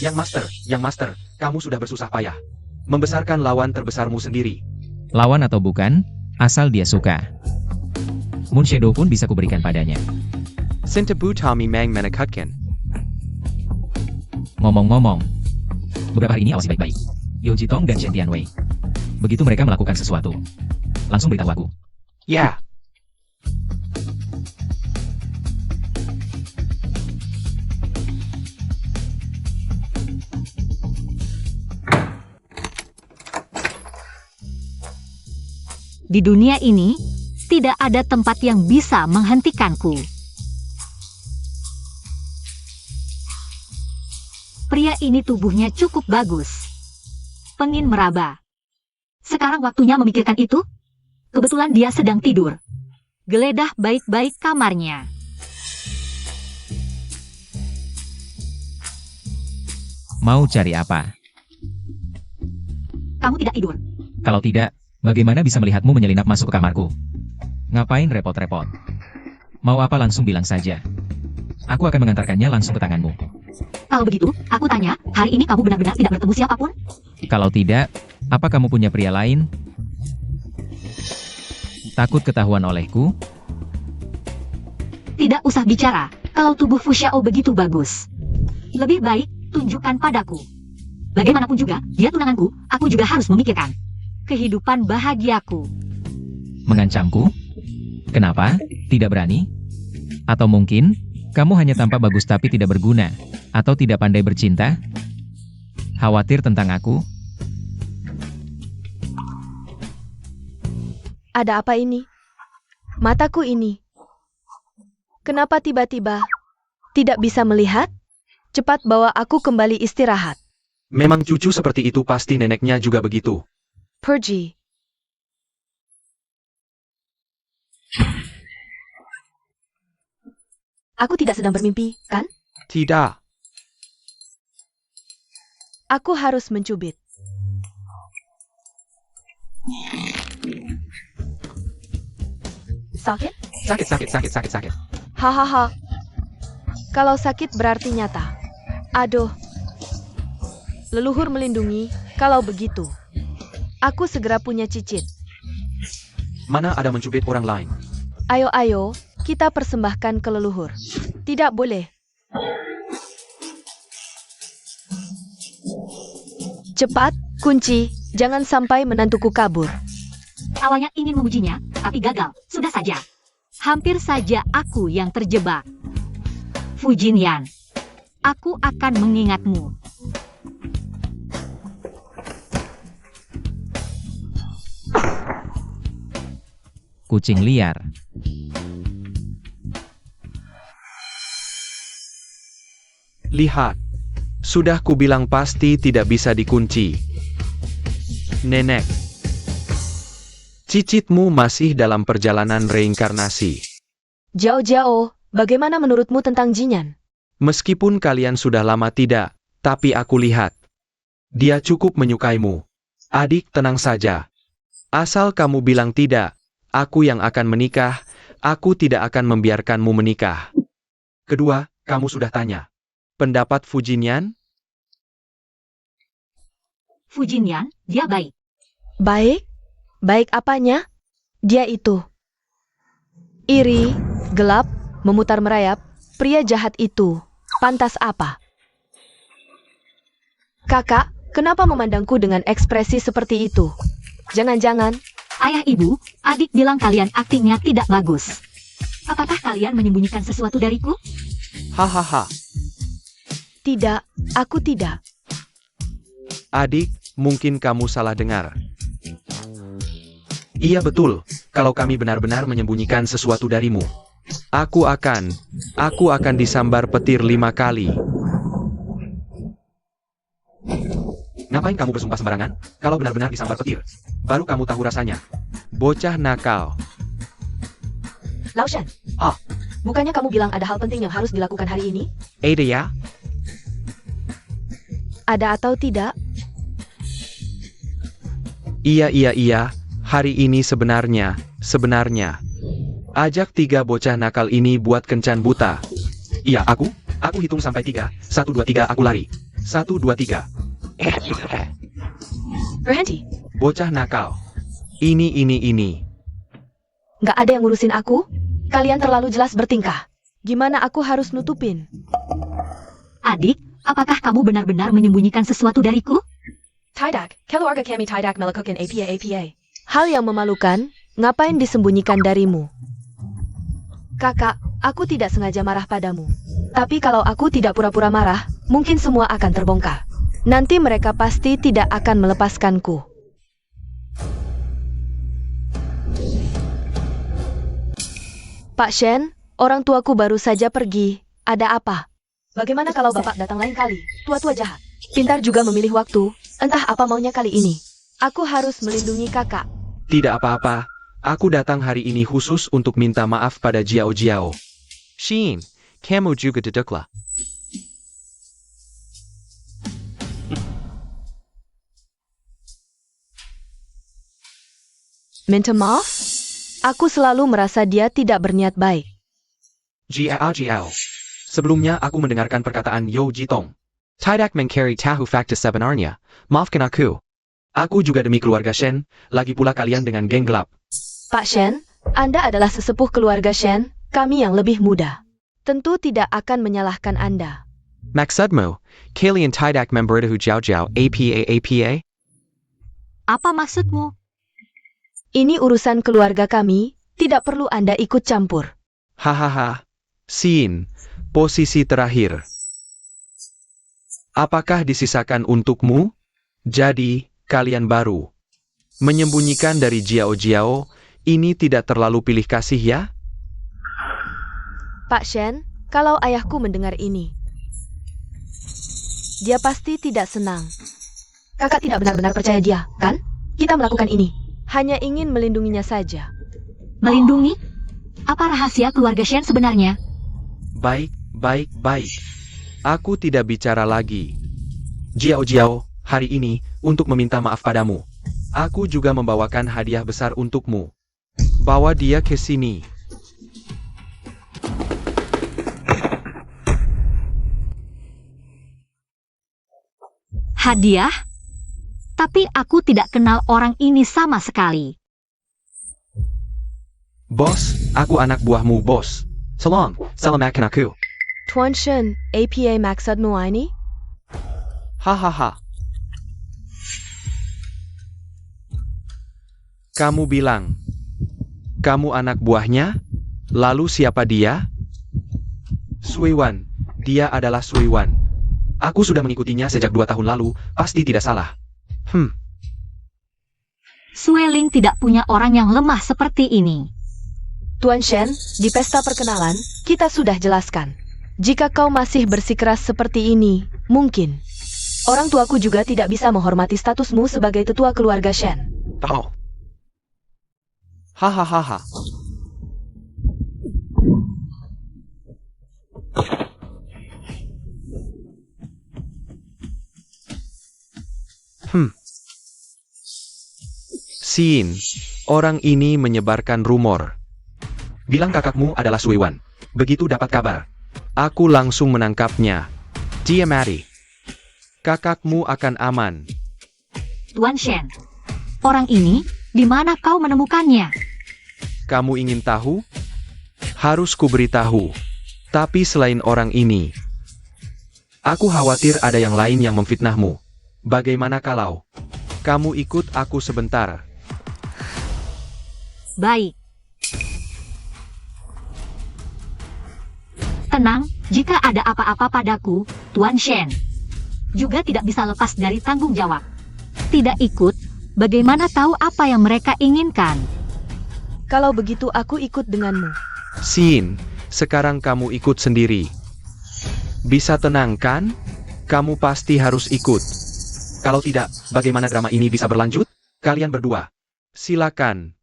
Yang Master, kamu sudah bersusah payah. Membesarkan lawan terbesarmu sendiri. Lawan atau bukan, asal dia suka. Moon Shadow pun bisa kuberikan padanya. Sintebu Tommy Mang menakutkan. Ngomong-ngomong, beberapa hari ini awasi baik-baik. Yo Jitong dan Shen Tianwei. Begitu mereka melakukan sesuatu, langsung beritahu aku. Ya. Di dunia ini, tidak ada tempat yang bisa menghentikanku. Pria ini tubuhnya cukup bagus. Pengin meraba. Sekarang waktunya memikirkan itu. Kebetulan dia sedang tidur. Geledah baik-baik kamarnya. Mau cari apa? Kamu tidak tidur. Kalau tidak, bagaimana bisa melihatmu menyelinap masuk ke kamarku? Ngapain repot-repot? Mau apa langsung bilang saja. Aku akan mengantarkannya langsung ke tanganmu. Kalau begitu, aku tanya, hari ini kamu benar-benar tidak bertemu siapapun? Kalau tidak, apa kamu punya pria lain? Takut ketahuan olehku? Tidak usah bicara, kalau tubuh Fu Xiao begitu bagus. Lebih baik, tunjukkan padaku. Bagaimanapun juga, dia tunanganku, aku juga harus memikirkan kehidupan bahagiaku. Mengancamku? Kenapa? Tidak berani? Atau mungkin, kamu hanya tampak bagus tapi tidak berguna? Atau tidak pandai bercinta? Khawatir tentang aku? Ada apa ini? Mataku ini. Kenapa tiba-tiba tidak bisa melihat? Cepat bawa aku kembali istirahat. Memang cucu seperti itu pasti neneknya juga begitu. Pergi. Aku tidak sedang bermimpi, kan? Tidak. Aku harus mencubit. Sakit? Sakit. Hahaha. Kalau sakit berarti nyata. Aduh. Leluhur melindungi, kalau begitu. Aku segera punya cicit. Mana ada mencubit orang lain? Ayo, kita persembahkan ke leluhur. Tidak boleh. Cepat, kunci, jangan sampai menantuku kabur. Awalnya ingin memujinya, tapi gagal. Sudah saja. Hampir saja aku yang terjebak. Fujinyan, aku akan mengingatmu. Kucing liar. Lihat. Sudah kubilang pasti tidak bisa dikunci. Nenek. Cicitmu masih dalam perjalanan reinkarnasi. Jauh-jauh, bagaimana menurutmu tentang Jinyan? Meskipun kalian sudah lama tidak, tapi aku lihat. Dia cukup menyukaimu. Adik, tenang saja. Asal kamu bilang tidak, aku yang akan menikah, aku tidak akan membiarkanmu menikah. Kedua, kamu sudah tanya. Pendapat Fujinyan? Fujinyan, dia baik. Baik? Baik apanya? Dia itu. Iri, gelap, memutar merayap, pria jahat itu. Pantas apa? Kakak, kenapa memandangku dengan ekspresi seperti itu? Jangan-jangan, Ayah ibu, adik bilang kalian aktingnya tidak bagus. Apakah kalian menyembunyikan sesuatu dariku? Hahaha. tidak, aku tidak. Adik, mungkin kamu salah dengar. Iya betul, kalau kami benar-benar menyembunyikan sesuatu darimu. Aku akan disambar petir 5 kali. Ngapain kamu bersumpah sembarangan? Kalau benar-benar disambar petir, baru kamu tahu rasanya. Bocah nakal. Laoshan. Bukannya kamu bilang ada hal penting yang harus dilakukan hari ini? Ada ya? Ada atau tidak? Iya. Hari ini sebenarnya. Ajak 3 bocah nakal ini buat kencan buta. Iya, aku hitung sampai 3. 1, 2, 3, aku lari. 1, 2, 3. Berhenti. Bocah nakal. Ini. Nggak ada yang ngurusin aku? Kalian terlalu jelas bertingkah. Gimana aku harus nutupin? Adik, apakah kamu benar-benar menyembunyikan sesuatu dariku? Tidak, keluarga kami tidak melakukan APA. Hal yang memalukan, ngapain disembunyikan darimu? Kakak, aku tidak sengaja marah padamu. Tapi kalau aku tidak pura-pura marah, mungkin semua akan terbongkar. Nanti mereka pasti tidak akan melepaskanku. Pak Shen, orang tuaku baru saja pergi. Ada apa? Bagaimana kalau Bapak datang lain kali? Tua-tua jahat. Pintar juga memilih waktu. Entah apa maunya kali ini. Aku harus melindungi kakak. Tidak apa-apa. Aku datang hari ini khusus untuk minta maaf pada Jiao. Shin, kamu juga duduklah. Minta maaf? Aku selalu merasa dia tidak berniat baik. Jiao. Sebelumnya aku mendengarkan perkataan Yo Jitong. Tidak mencari tahu fakta sebenarnya. Maafkan aku. Aku juga demi keluarga Shen, lagi pula kalian dengan geng gelap. Pak Shen, Anda adalah sesepuh keluarga Shen, kami yang lebih muda. Tentu tidak akan menyalahkan Anda. Maksudmu, kalian tidak memberitahu jauh-jauh apa? Apa maksudmu? Ini urusan keluarga kami, tidak perlu Anda ikut campur. Hahaha. Sin, posisi terakhir. Apakah disisakan untukmu? Jadi, kalian baru. Menyembunyikan dari Jiao, ini tidak terlalu pilih kasih ya? Pak Shen, kalau ayahku mendengar ini, dia pasti tidak senang. Kakak tidak benar-benar percaya dia, kan? Kita melakukan ini hanya ingin melindunginya saja. Melindungi? Apa rahasia keluarga Shen sebenarnya? Baik. Aku tidak bicara lagi. Jiao, hari ini, untuk meminta maaf padamu. Aku juga membawakan hadiah besar untukmu. Bawa dia ke sini. Hadiah? Tapi aku tidak kenal orang ini sama sekali. Bos, aku anak buahmu, bos. Selamatkan aku. Tuan Shen, apa maksudmu ini? Hahaha. Kamu bilang, kamu anak buahnya? Lalu siapa dia? Suiwan. Dia adalah Suiwan. Aku sudah mengikutinya sejak 2 tahun lalu, pasti tidak salah. Sueling tidak punya orang yang lemah seperti ini. Tuan Shen, di pesta perkenalan, kita sudah jelaskan. Jika kau masih bersikeras seperti ini, mungkin orang tuaku juga tidak bisa menghormati statusmu sebagai tetua keluarga Shen. Tahu. Hahaha. Sin, orang ini menyebarkan rumor. Bilang kakakmu adalah Suiwan. Begitu dapat kabar, aku langsung menangkapnya. Dia mati. Kakakmu akan aman. Tuan Shen, orang ini, di mana kau menemukannya? Kamu ingin tahu? Harus kuberitahu. Tapi selain orang ini, aku khawatir ada yang lain yang memfitnahmu. Bagaimana kalau kamu ikut aku sebentar? Baik. Tenang, jika ada apa-apa padaku, Tuan Shen juga tidak bisa lepas dari tanggung jawab. Tidak ikut, bagaimana tahu apa yang mereka inginkan? Kalau begitu aku ikut denganmu. Sin, sekarang kamu ikut sendiri. Bisa tenang kan? Kamu pasti harus ikut. Kalau tidak, bagaimana drama ini bisa berlanjut? Kalian berdua. Silakan.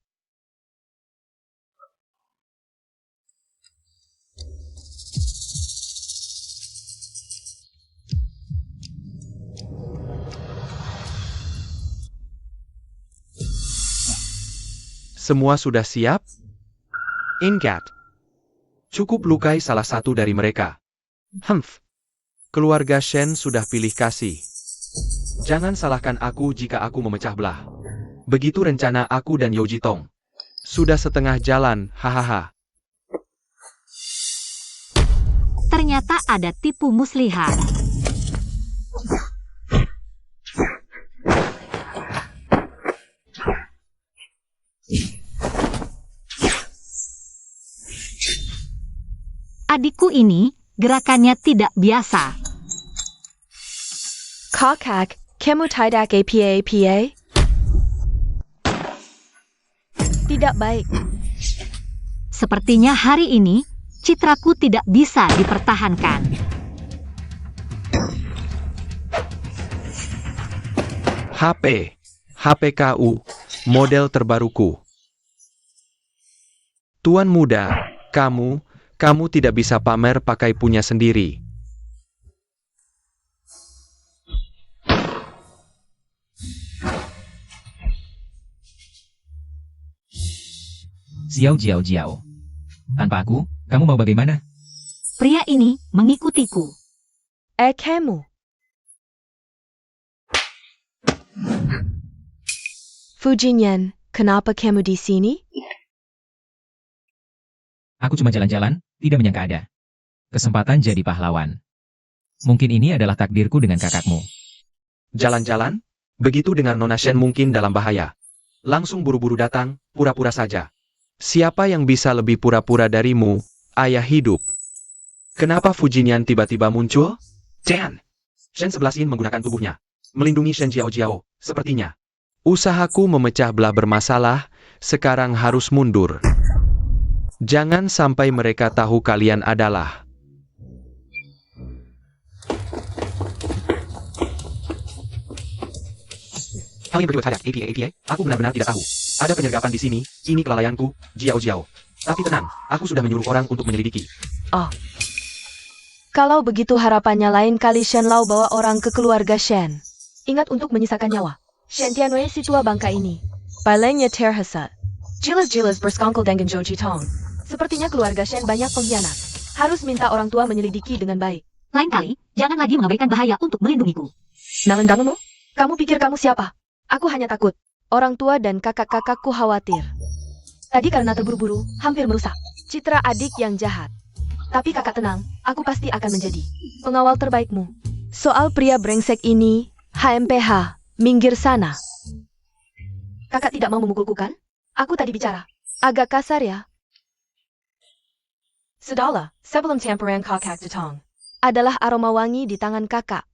Semua sudah siap? Ingat, cukup lukai salah satu dari mereka. Keluarga Shen sudah pilih kasih. Jangan salahkan aku jika aku memecah belah. Begitu rencana aku dan Yoji Tong. Sudah setengah jalan, hahaha. Ternyata ada tipu muslihat. Adikku ini, gerakannya tidak biasa. Kakak, kamu tidak apa? Tidak baik. Sepertinya hari ini, citraku tidak bisa dipertahankan. HPKU, model terbaruku. Tuan muda, kamu tidak bisa pamer pakai punya sendiri. Jiao. Tanpa aku, kamu mau bagaimana? Pria ini mengikutiku. Kamu. Fujinyan, kenapa kamu di sini? Aku cuma jalan-jalan, tidak menyangka ada kesempatan jadi pahlawan. Mungkin ini adalah takdirku dengan kakakmu. Jalan-jalan? Begitu dengar Nona Shen mungkin dalam bahaya. Langsung buru-buru datang, pura-pura saja. Siapa yang bisa lebih pura-pura darimu, ayah hidup? Kenapa Fujinian tiba-tiba muncul? Chen! Shen 11 ingin menggunakan tubuhnya. Melindungi Shen Jiao, sepertinya. Usahaku memecah belah bermasalah, sekarang harus mundur. Jangan sampai mereka tahu kalian adalah... Kalian berdua Tydak APA. Aku benar-benar tidak tahu. Ada penyergapan di sini, ini kelalaianku, Jiao. Tapi tenang, aku sudah menyuruh orang untuk menyelidiki. Oh. Kalau begitu harapannya lain kali Shen Lao bawa orang ke keluarga Shen. Ingat untuk menyisakan nyawa. Shen Tianwei si tua bangka ini. Palingnya terhasut. Jelas berskongkol dengan Zhou Jitong. Sepertinya keluarga Shen banyak pengkhianat. Harus minta orang tua menyelidiki dengan baik. Lain kali, jangan lagi mengabaikan bahaya untuk melindungiku. Nanganmu? Kamu pikir kamu siapa? Aku hanya takut. Orang tua dan kakak-kakakku khawatir. Tadi karena terburu-buru, hampir merusak citra adik yang jahat. Tapi kakak tenang, aku pasti akan menjadi pengawal terbaikmu. Soal pria brengsek ini, HMPH, minggir sana. Kakak tidak mau memukulku kan? Aku tadi bicara. Agak kasar ya. Sudahlah, sebelum campuran kakak datang. Adalah aroma wangi di tangan kakak.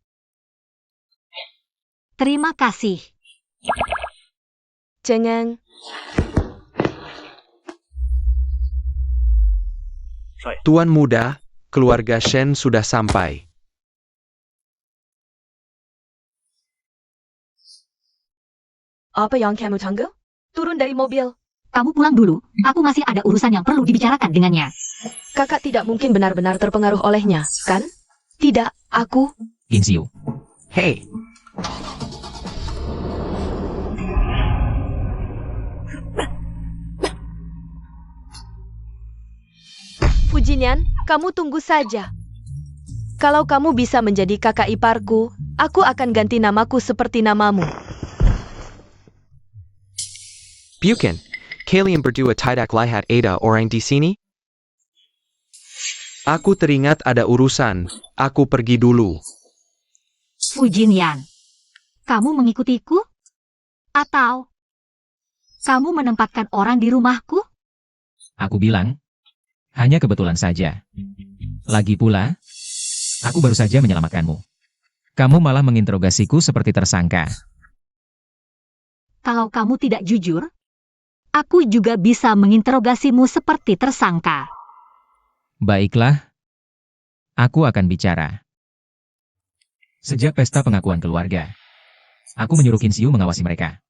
Terima kasih. Jangan. Tuan muda, keluarga Shen sudah sampai. Apa yang kamu tunggu? Turun dari mobil. Kamu pulang dulu, aku masih ada urusan yang perlu dibicarakan dengannya. Kakak tidak mungkin benar-benar terpengaruh olehnya, kan? Tidak, aku... Insiu. Hei, Fujinian, kamu tunggu saja. Kalau kamu bisa menjadi kakak iparku, aku akan ganti namaku seperti namamu. Bukan. Kalian berdua tidak lihat ada orang di sini? Aku teringat ada urusan. Aku pergi dulu. Fujinian, kamu mengikutiku? Atau kamu menempatkan orang di rumahku? Aku bilang, hanya kebetulan saja. Lagi pula, aku baru saja menyelamatkanmu. Kamu malah menginterogasiku seperti tersangka. Kalau kamu tidak jujur, aku juga bisa menginterogasimu seperti tersangka. Baiklah, aku akan bicara. Sejak pesta pengakuan keluarga, aku menyuruh Kinsiu mengawasi mereka.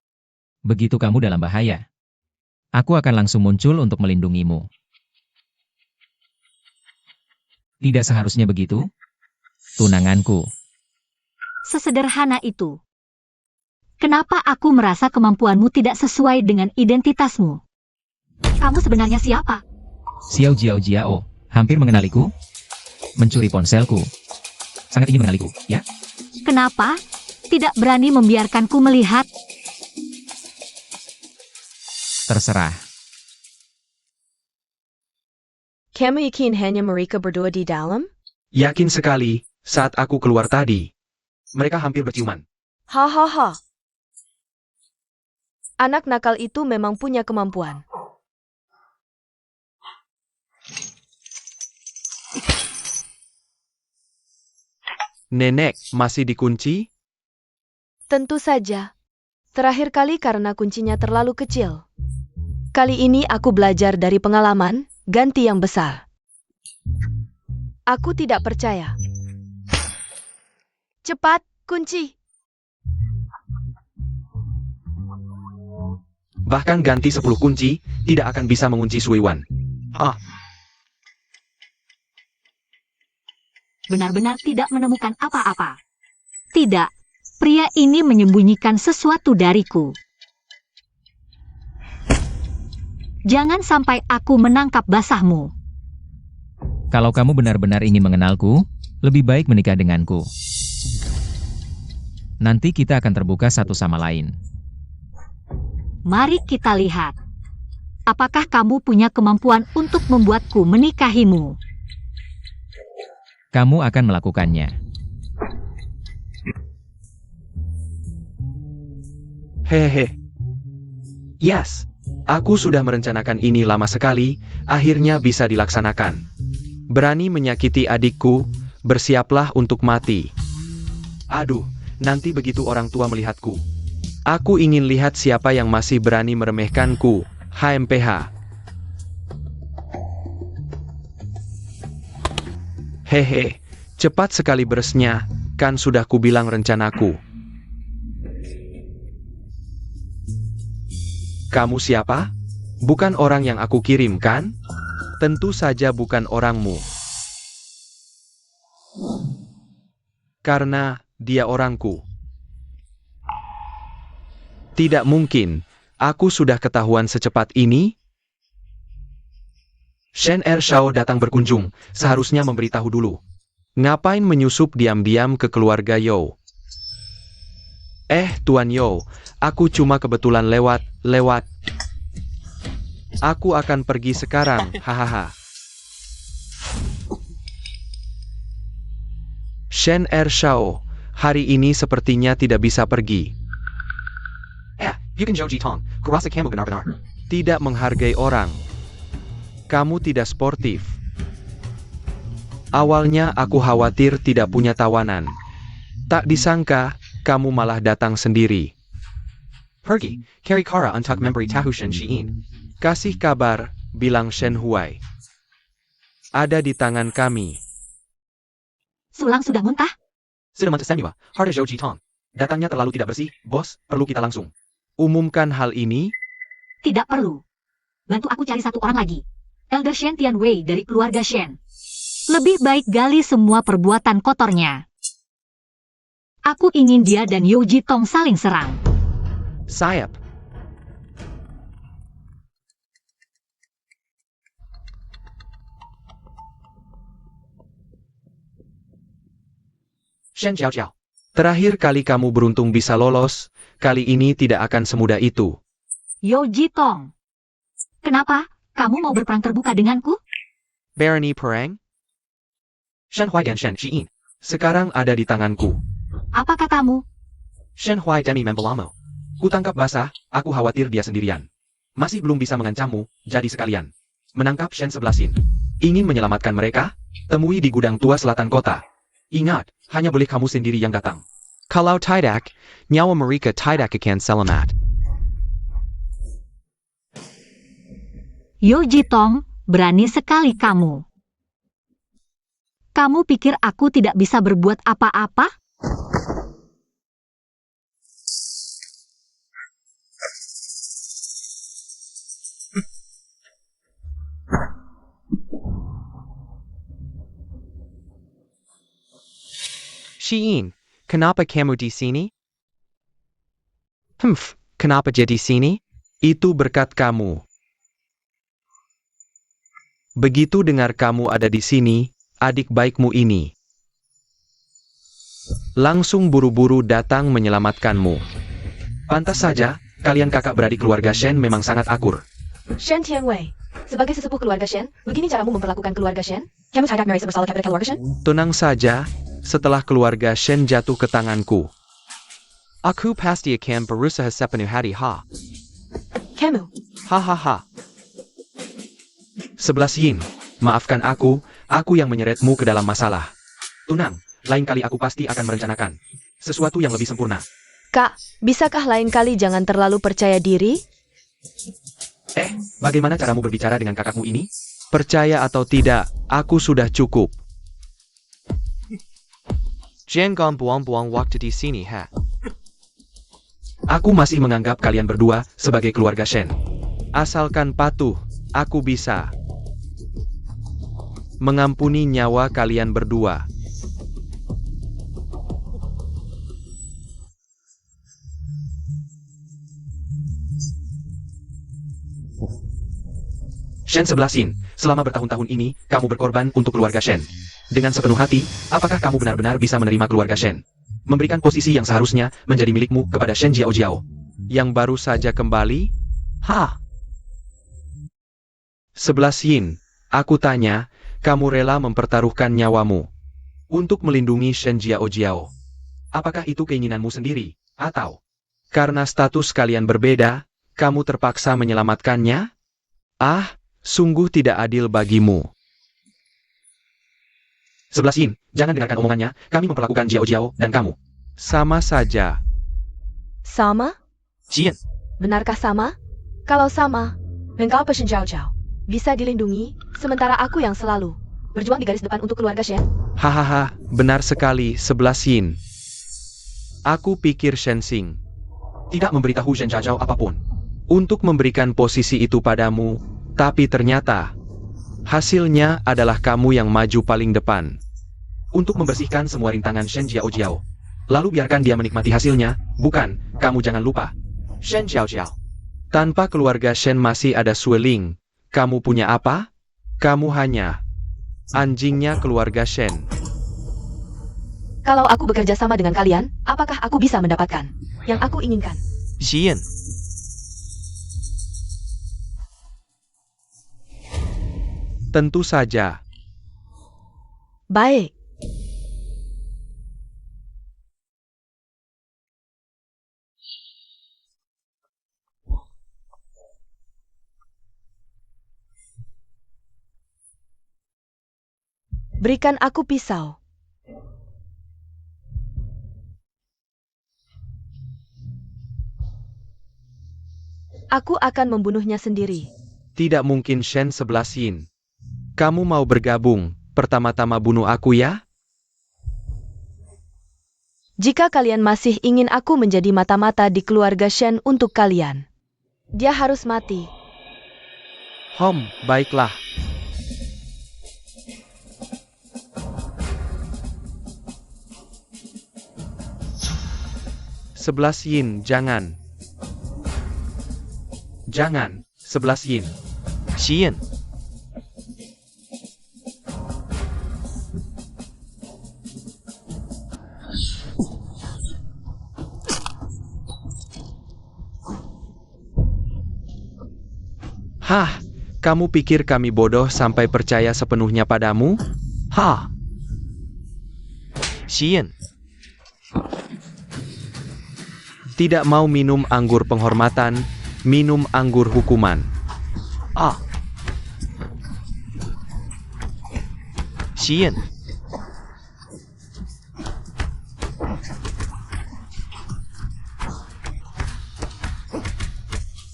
Begitu kamu dalam bahaya, aku akan langsung muncul untuk melindungimu. Tidak seharusnya begitu, tunanganku. Sesederhana itu. Kenapa aku merasa kemampuanmu tidak sesuai dengan identitasmu? Kamu sebenarnya siapa? Xiao Jiao, hampir mengenaliku? Mencuri ponselku. Sangat ingin mengenaliku, ya? Kenapa tidak berani membiarkanku melihat? Terserah. Kamu yakin hanya mereka berdua di dalam? Yakin sekali, saat aku keluar tadi. Mereka hampir berciuman. Hahaha. Anak nakal itu memang punya kemampuan. Nenek, masih dikunci? Tentu saja. Terakhir kali karena kuncinya terlalu kecil. Kali ini aku belajar dari pengalaman, ganti yang besar. Aku tidak percaya. Cepat, kunci. Bahkan ganti 10 kunci, tidak akan bisa mengunci Suiwan. Benar-benar tidak menemukan apa-apa. Tidak, pria ini menyembunyikan sesuatu dariku. Jangan sampai aku menangkap basahmu. Kalau kamu benar-benar ingin mengenalku, lebih baik menikah denganku. Nanti kita akan terbuka satu sama lain. Mari kita lihat. Apakah kamu punya kemampuan untuk membuatku menikahimu? Kamu akan melakukannya. Hehehe. Yes, aku sudah merencanakan ini lama sekali, akhirnya bisa dilaksanakan. Berani menyakiti adikku, bersiaplah untuk mati. Aduh, nanti begitu orang tua melihatku. Aku ingin lihat siapa yang masih berani meremehkanku, HMPH. Hehe, cepat sekali beresnya, kan sudah kubilang rencanaku. Kamu siapa? Bukan orang yang aku kirim, kan? Tentu saja bukan orangmu. Karena dia orangku. Tidak mungkin, aku sudah ketahuan secepat ini. Shen Shao datang berkunjung, seharusnya memberitahu dulu. Ngapain menyusup diam-diam ke keluarga You? Tuan You, aku cuma kebetulan lewat. Aku akan pergi sekarang, hahaha. Shen Shao, hari ini sepertinya tidak bisa pergi. Bukan Joji Tong, kurasa kamu benar-benar. Tidak menghargai orang. Kamu tidak sportif. Awalnya aku khawatir tidak punya tawanan. Tak disangka, kamu malah datang sendiri. Pergi, Kari Kara untuk memberi tahu Shen Xiyin. Kasih kabar, bilang Shen Huai. Ada di tangan kami. Sulang sudah muntah? Sudah mentesannya, Harda Joji Tong. Datangnya terlalu tidak bersih, bos, perlu kita langsung. Umumkan hal ini. Tidak perlu. Bantu aku cari satu orang lagi. Elder Shen Tianwei dari keluarga Shen. Lebih baik gali semua perbuatan kotornya. Aku ingin dia dan Yu Jitong saling serang. Sayap. Shen Jiao Jiao. Terakhir kali kamu beruntung bisa lolos, kali ini tidak akan semudah itu. Yu Jitong. Kenapa? Kamu mau berperang terbuka denganku? Barony Perang, Shen Huai dan Shen Xiyin. sekarang ada di tanganku. Apa katamu? Shen Huai demi membelamo. Kutangkap basah, aku khawatir dia sendirian. Masih belum bisa mengancammu, jadi sekalian. Menangkap Shen 11-in. Ingin menyelamatkan mereka? Temui di gudang tua selatan kota. Ingat, hanya boleh kamu sendiri yang datang. Kalau tidak, nyawa mereka tidak akan selamat. Yu Jitong, berani sekali kamu. Kamu pikir aku tidak bisa berbuat apa-apa? Xiyin, kenapa kamu di sini? Kenapa jadi sini? Itu berkat kamu. Begitu dengar kamu ada di sini, adik baikmu ini langsung buru-buru datang menyelamatkanmu. Pantas saja, kalian kakak beradik keluarga Shen memang sangat akur. Shen Tianwei, sebagai sesepuh keluarga Shen, begini caramu memperlakukan keluarga Shen? Kamu tidak marah bersalah kepada keluarga Shen? Tenang saja, setelah keluarga Shen jatuh ke tanganku, aku pasti akan berusaha sepenuh hati. Kamu, Hahaha. 11-in, maafkan aku yang menyeretmu ke dalam masalah. Tunang, lain kali aku pasti akan merencanakan sesuatu yang lebih sempurna. Kak, bisakah lain kali jangan terlalu percaya diri? Bagaimana caramu berbicara dengan kakakmu ini? Percaya atau tidak, aku sudah cukup. Jangan buang-buang waktu di sini, Aku masih menganggap kalian berdua sebagai keluarga Shen. Asalkan patuh, aku bisa mengampuni nyawa kalian berdua. Shen 11-in, selama bertahun-tahun ini, kamu berkorban untuk keluarga Shen. Dengan sepenuh hati, apakah kamu benar-benar bisa menerima keluarga Shen? Memberikan posisi yang seharusnya menjadi milikmu kepada Shen Jiao Jiao. Yang baru saja kembali? 11-in, aku tanya, kamu rela mempertaruhkan nyawamu untuk melindungi Shen Jiao Jiao. Apakah itu keinginanmu sendiri? Atau Karena status kalian berbeda, kamu terpaksa menyelamatkannya? Ah, sungguh tidak adil bagimu. 11 Yin, jangan dengarkan omongannya, kami memperlakukan Jiao Jiao dan kamu. Sama saja. Sama? Jian, Benarkah sama? Kalau sama, engkau pesen jauh-jauh. Bisa dilindungi, sementara aku yang selalu berjuang di garis depan untuk keluarga Shen. Hahaha, benar sekali, 11 Yin. Aku pikir Shensing tidak memberitahu Shen Jiao apapun. untuk memberikan posisi itu padamu, tapi ternyata hasilnya adalah kamu yang maju paling depan. Untuk membersihkan semua rintangan Shen Jiao Jiao. Lalu biarkan dia menikmati hasilnya, bukan, kamu jangan lupa. Shen Jiao Jiao. Tanpa keluarga Shen masih ada Sueling. Kamu punya apa? Kamu hanya anjingnya keluarga Shen. Kalau aku bekerja sama dengan kalian, apakah aku bisa mendapatkan yang aku inginkan? Jian, Tentu saja. Baik. Berikan aku pisau. Aku akan membunuhnya sendiri. Tidak mungkin Shen 11 Yin. Kamu mau bergabung, pertama-tama bunuh aku ya? Jika kalian masih ingin aku menjadi mata-mata di keluarga Shen untuk kalian, dia harus mati. Baiklah. Sebelas Yin, jangan. jangan, 11 Yin. Jian. Hah, kamu pikir kami bodoh sampai percaya sepenuhnya padamu? Jian, Tidak mau minum anggur penghormatan, minum anggur hukuman. Jian,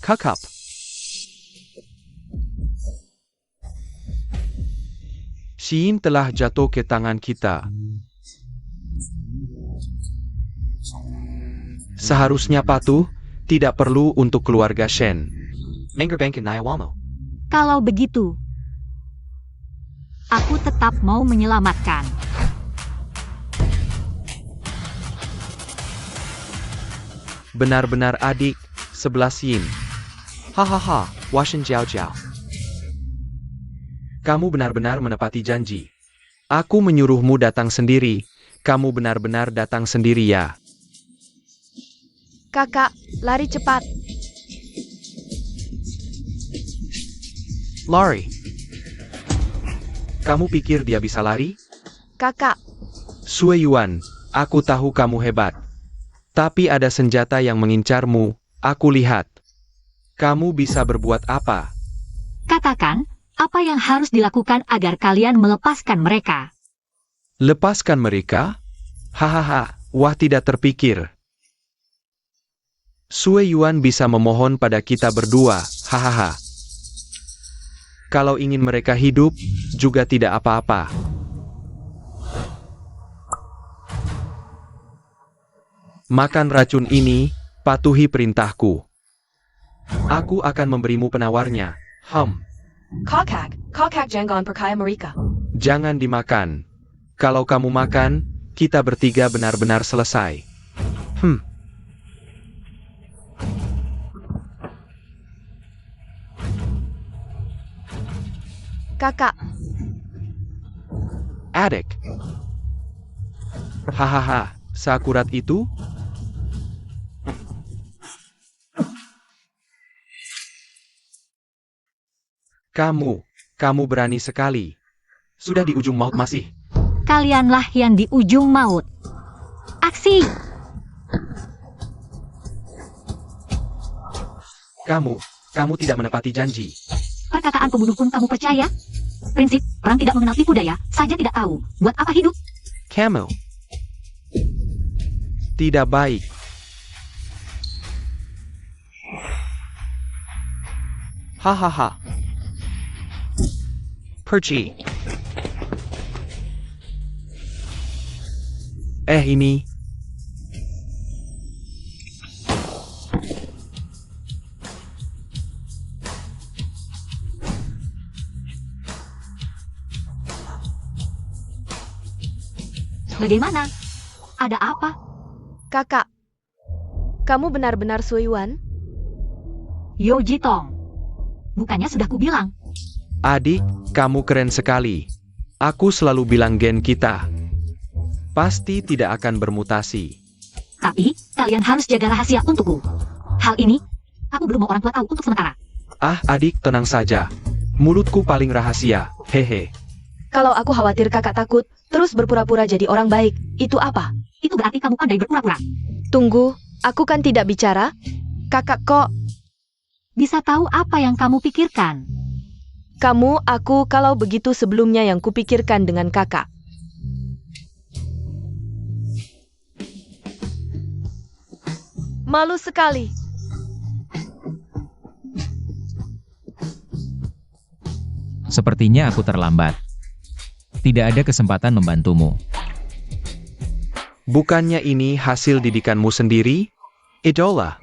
Kakap. Yin telah jatuh ke tangan kita. Seharusnya patuh, tidak perlu untuk keluarga Shen. Mangerbank Nayawamo. Kalau begitu, aku tetap mau menyelamatkan. Benar-benar adik, 11 Yin. Hahaha, Washen Jiao Jiao. Kamu benar-benar menepati janji. Aku menyuruhmu datang sendiri, kamu benar-benar datang sendiri ya. Kakak, lari cepat. Lari. Kamu pikir dia bisa lari? Kakak, Sue Yuan, aku tahu kamu hebat. Tapi ada senjata yang mengincarmu, aku lihat. Kamu bisa berbuat apa? Katakan, apa yang harus dilakukan agar kalian melepaskan mereka? Lepaskan mereka? Hahaha, wah tidak terpikir. Sue Yuan bisa memohon pada kita berdua, hahaha. Kalau ingin mereka hidup, juga tidak apa-apa. Makan racun ini, patuhi perintahku. Aku akan memberimu penawarnya. Kakak jangan percaya mereka. Jangan dimakan. Kalau kamu makan, kita bertiga benar-benar selesai. Kakak, Adik. Hahaha, seakurat itu? Kamu berani sekali. Sudah di ujung maut masih. Kalianlah yang di ujung maut. Aksi! Kamu tidak menepati janji. Perkataan pembunuh pun kamu percaya? Prinsip, perang tidak mengenal tipu daya, saja tidak tahu. Buat apa hidup? Kamu tidak baik. Hahaha. Perci. Ini. Bagaimana? Ada apa? Kakak, kamu benar-benar Suiwan? Yo Jitong. Bukannya sudah kubilang. Adik, kamu keren sekali. Aku selalu bilang gen kita pasti tidak akan bermutasi. Tapi, kalian harus jaga rahasia untukku. Hal ini, aku belum mau orang tua tahu untuk sementara. Adik, tenang saja. Mulutku paling rahasia, hehe. Kalau aku khawatir kakak takut, terus berpura-pura jadi orang baik, itu apa? Itu berarti kamu pandai berpura-pura. Tunggu, aku kan tidak bicara. Kakak kok, Bisa tahu apa yang kamu pikirkan. kamu, aku, kalau begitu sebelumnya yang kupikirkan dengan kakak. Malu sekali. Sepertinya aku terlambat. Tidak ada kesempatan membantumu. Bukannya ini hasil didikanmu sendiri, idola?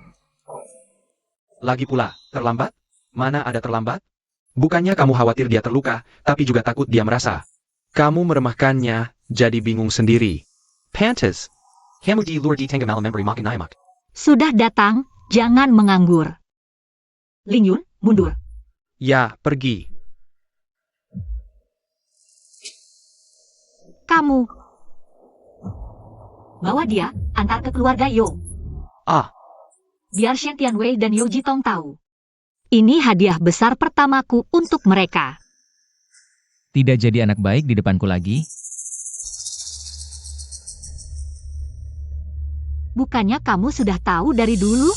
Lagi pula, terlambat? Mana ada terlambat? Bukannya kamu khawatir dia terluka, tapi juga takut dia merasa. Kamu meremehkannya, jadi bingung sendiri. Pantes. Kamu di luar di tengah malam memberi makan ayam. Sudah datang, jangan menganggur. Ling Yun, mundur. Ya, pergi. Kamu. Bawa dia, antar ke keluarga Yo. Biar Shen Tianwei dan Yo Jitong tahu. Ini hadiah besar pertamaku untuk mereka. Tidak jadi anak baik di depanku lagi. Bukannya kamu sudah tahu dari dulu?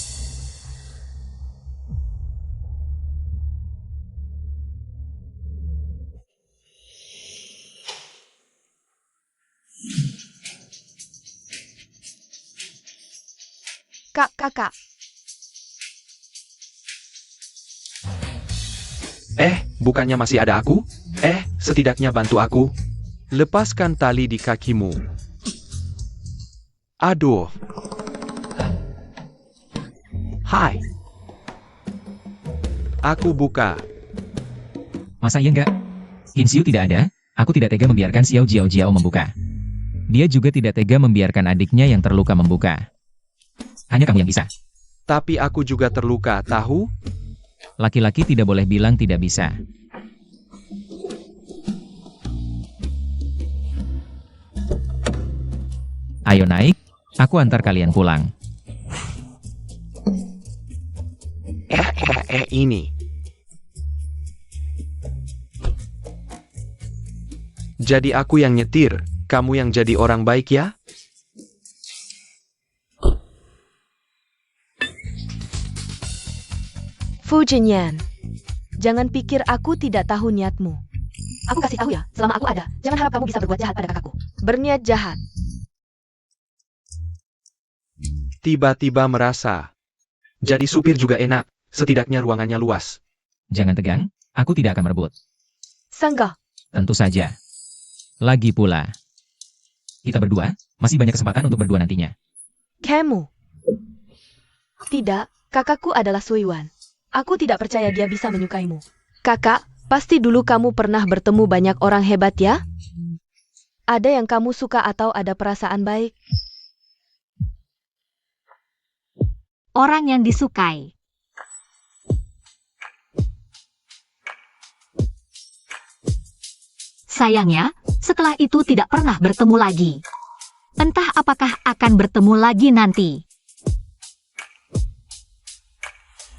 Kakak, Bukannya masih ada aku? Setidaknya bantu aku. Lepaskan tali di kakimu. Aduh. Hai. Aku buka. Masa iya enggak? Hinsiu tidak ada, aku tidak tega membiarkan Xiao Jiao Jiao membuka. Dia juga tidak tega membiarkan adiknya yang terluka membuka. Hanya kamu yang bisa. Tapi aku juga terluka, tahu? Laki-laki tidak boleh bilang tidak bisa. Ayo naik, aku antar kalian pulang. Ini. Jadi aku yang nyetir, kamu yang jadi orang baik ya? Fu Jinyan, jangan pikir aku tidak tahu niatmu. Aku kasih tahu ya, selama aku ada, jangan harap kamu bisa berbuat jahat pada kakakku. Berniat jahat. Tiba-tiba merasa. Jadi supir juga enak, setidaknya ruangannya luas. Jangan tegang, aku tidak akan merebut. Sangka, Tentu saja. Lagi pula, kita berdua masih banyak kesempatan untuk berdua nantinya. kamu. Tidak, kakakku adalah Suiwan. Aku tidak percaya dia bisa menyukaimu. Kakak, pasti dulu kamu pernah bertemu banyak orang hebat ya? Ada yang kamu suka atau ada perasaan baik? Orang yang disukai. Sayangnya, setelah itu tidak pernah bertemu lagi. Entah apakah akan bertemu lagi nanti.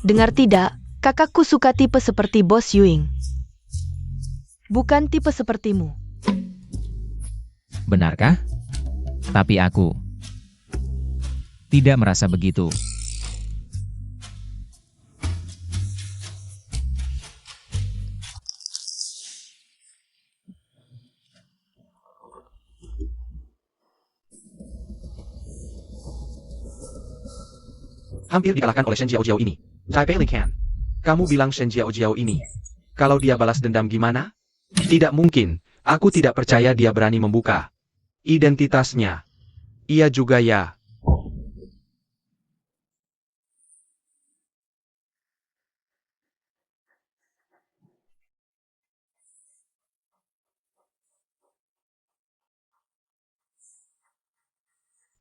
Dengar tidak, kakakku suka tipe seperti Bos Yuing. Bukan tipe sepertimu. Benarkah? Tapi aku tidak merasa begitu. Hampir dikalahkan oleh Shen Jiao ini. Taipei Likan. Kamu bilang Shen Jiao ini. Kalau dia balas dendam gimana? Tidak mungkin. Aku tidak percaya dia berani membuka identitasnya. Ia juga ya.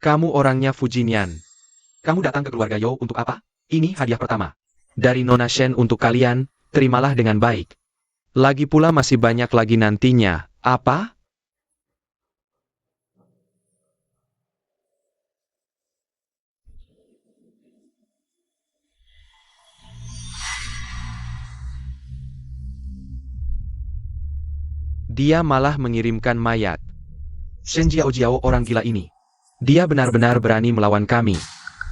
Kamu orangnya Fujinian. Kamu datang ke keluarga Yo untuk apa? Ini hadiah pertama. Dari Nona Shen untuk kalian, terimalah dengan baik. Lagi pula masih banyak lagi nantinya. Apa? Dia malah mengirimkan mayat. Shen Jiao orang gila ini. Dia benar-benar berani melawan kami.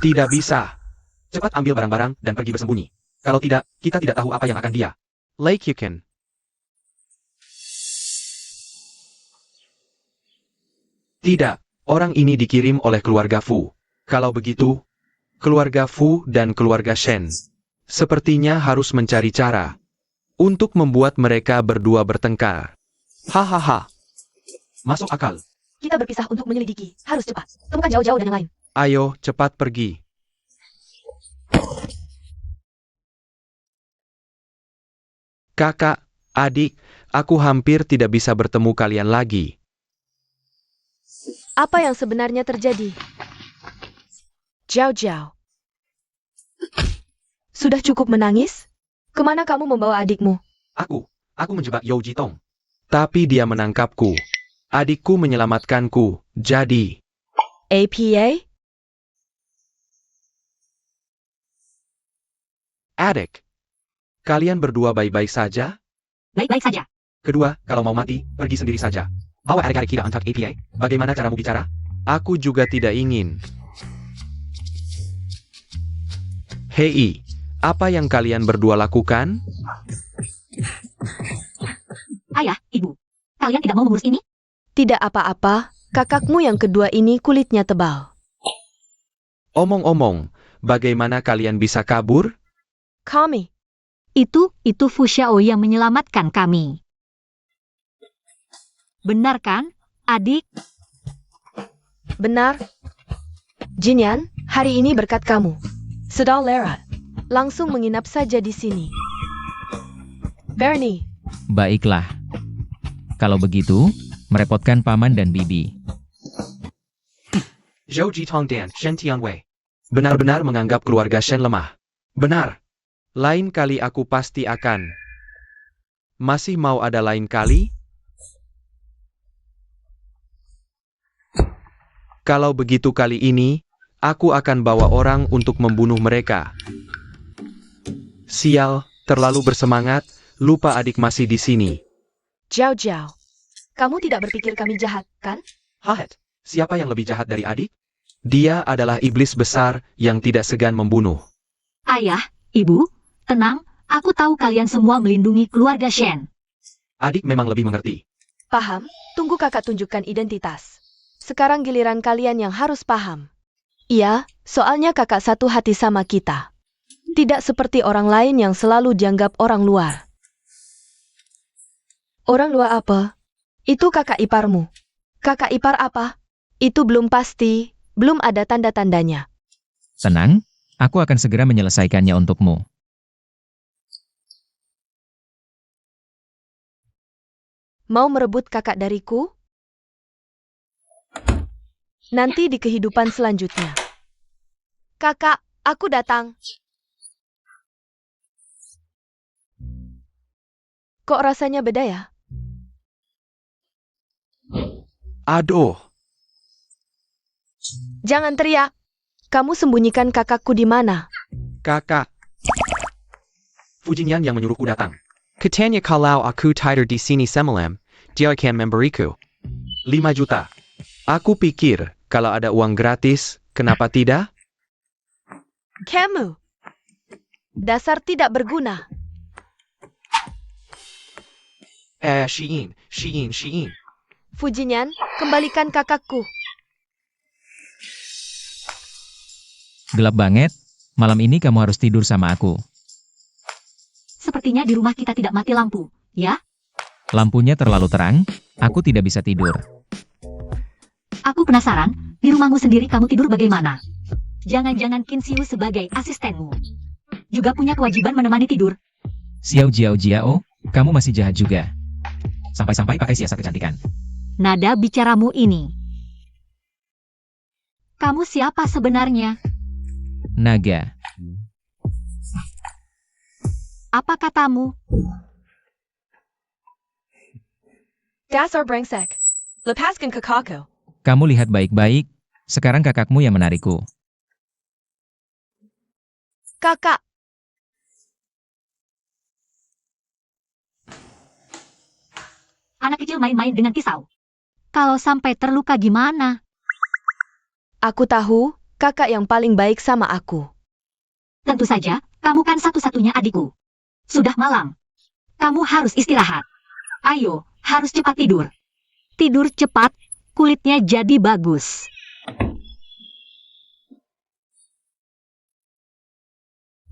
Tidak bisa. Cepat ambil barang-barang dan pergi bersembunyi. Kalau tidak, kita tidak tahu apa yang akan dia. Lake Yukin. Tidak, orang ini dikirim oleh keluarga Fu. Kalau begitu, keluarga Fu dan keluarga Shen sepertinya harus mencari cara untuk membuat mereka berdua bertengkar. Hahaha. Masuk akal. Kita berpisah untuk menyelidiki. Harus cepat. Temukan jauh-jauh dan yang lain. Ayo, cepat pergi. Kakak, adik, aku hampir tidak bisa bertemu kalian lagi. Apa yang sebenarnya terjadi? Jiao. Sudah cukup menangis? Kemana kamu membawa adikmu? Aku menjebak Yo Jitong. Tapi dia menangkapku. Adikku menyelamatkanku, jadi... APA? Adik, kalian berdua baik-baik saja? Baik-baik saja. Kedua, kalau mau mati, pergi sendiri saja. Bawa adik-adik kita untuk APA. Bagaimana caramu bicara? Aku juga tidak ingin. Hei, apa yang kalian berdua lakukan? Ayah, ibu. Kalian tidak mau mengurus ini? Tidak apa-apa. Kakakmu yang kedua ini kulitnya tebal. Omong-omong, bagaimana kalian bisa kabur? Kami. Itu Fu Xiao yang menyelamatkan kami. Benar kan, adik? Benar. Jinyan, hari ini berkat kamu. Saudara, langsung menginap saja di sini. Bernie. Baiklah. Kalau begitu, merepotkan paman dan bibi. Zhou Jitong dan Shen Tianwei. Benar-benar menganggap keluarga Shen lemah. Benar. Lain kali aku pasti akan. Masih mau ada lain kali? Kalau begitu kali ini, aku akan bawa orang untuk membunuh mereka. Sial, terlalu bersemangat, lupa adik masih di sini. Jiao. Kamu tidak berpikir kami jahat, kan? Hahet, siapa yang lebih jahat dari adik? Dia adalah iblis besar yang tidak segan membunuh. Ayah, ibu, tenang. Aku tahu kalian semua melindungi keluarga Shen. Adik memang lebih mengerti. Paham? Tunggu kakak tunjukkan identitas. Sekarang giliran kalian yang harus paham. Iya, soalnya kakak satu hati sama kita. Tidak seperti orang lain yang selalu dianggap orang luar. Orang luar apa? Itu kakak iparmu. Kakak ipar apa? Itu belum pasti, belum ada tanda-tandanya. Tenang, aku akan segera menyelesaikannya untukmu. Mau merebut kakak dariku? Nanti di kehidupan selanjutnya. Kakak, aku datang. Kok rasanya beda ya? Aduh, Jangan teriak. Kamu sembunyikan kakakku di mana? kakak. Fujinian yang menyuruhku datang. Katanya kalau aku tidur di sini semalam, dia akan memberiku 5 juta. Aku pikir, kalau ada uang gratis, kenapa tidak? Kamu. Dasar tidak berguna. Shein. Fujinian, kembalikan kakakku. Gelap banget, Malam ini kamu harus tidur sama aku. Sepertinya di rumah kita tidak mati lampu, ya? Lampunya terlalu terang, aku tidak bisa tidur. Aku penasaran, di rumahmu sendiri kamu tidur bagaimana? Jangan-jangan Qin Xiu sebagai asistenmu juga punya kewajiban menemani tidur. Xiao Jiao Jiao, kamu masih jahat juga. Sampai-sampai pakai siasat kecantikan. Nada bicaramu ini. Kamu siapa sebenarnya? Naga. Apa katamu? Dasar brengsek. Lepaskan kakakku. Kamu lihat baik-baik, sekarang kakakmu yang menarikku. Kakak, Anak kecil main-main dengan pisau. Kalau sampai terluka gimana? aku tahu kakak yang paling baik sama aku. Tentu saja, kamu kan satu-satunya adikku. Sudah malam. Kamu harus istirahat. Ayo, harus cepat tidur. Tidur cepat, kulitnya jadi bagus.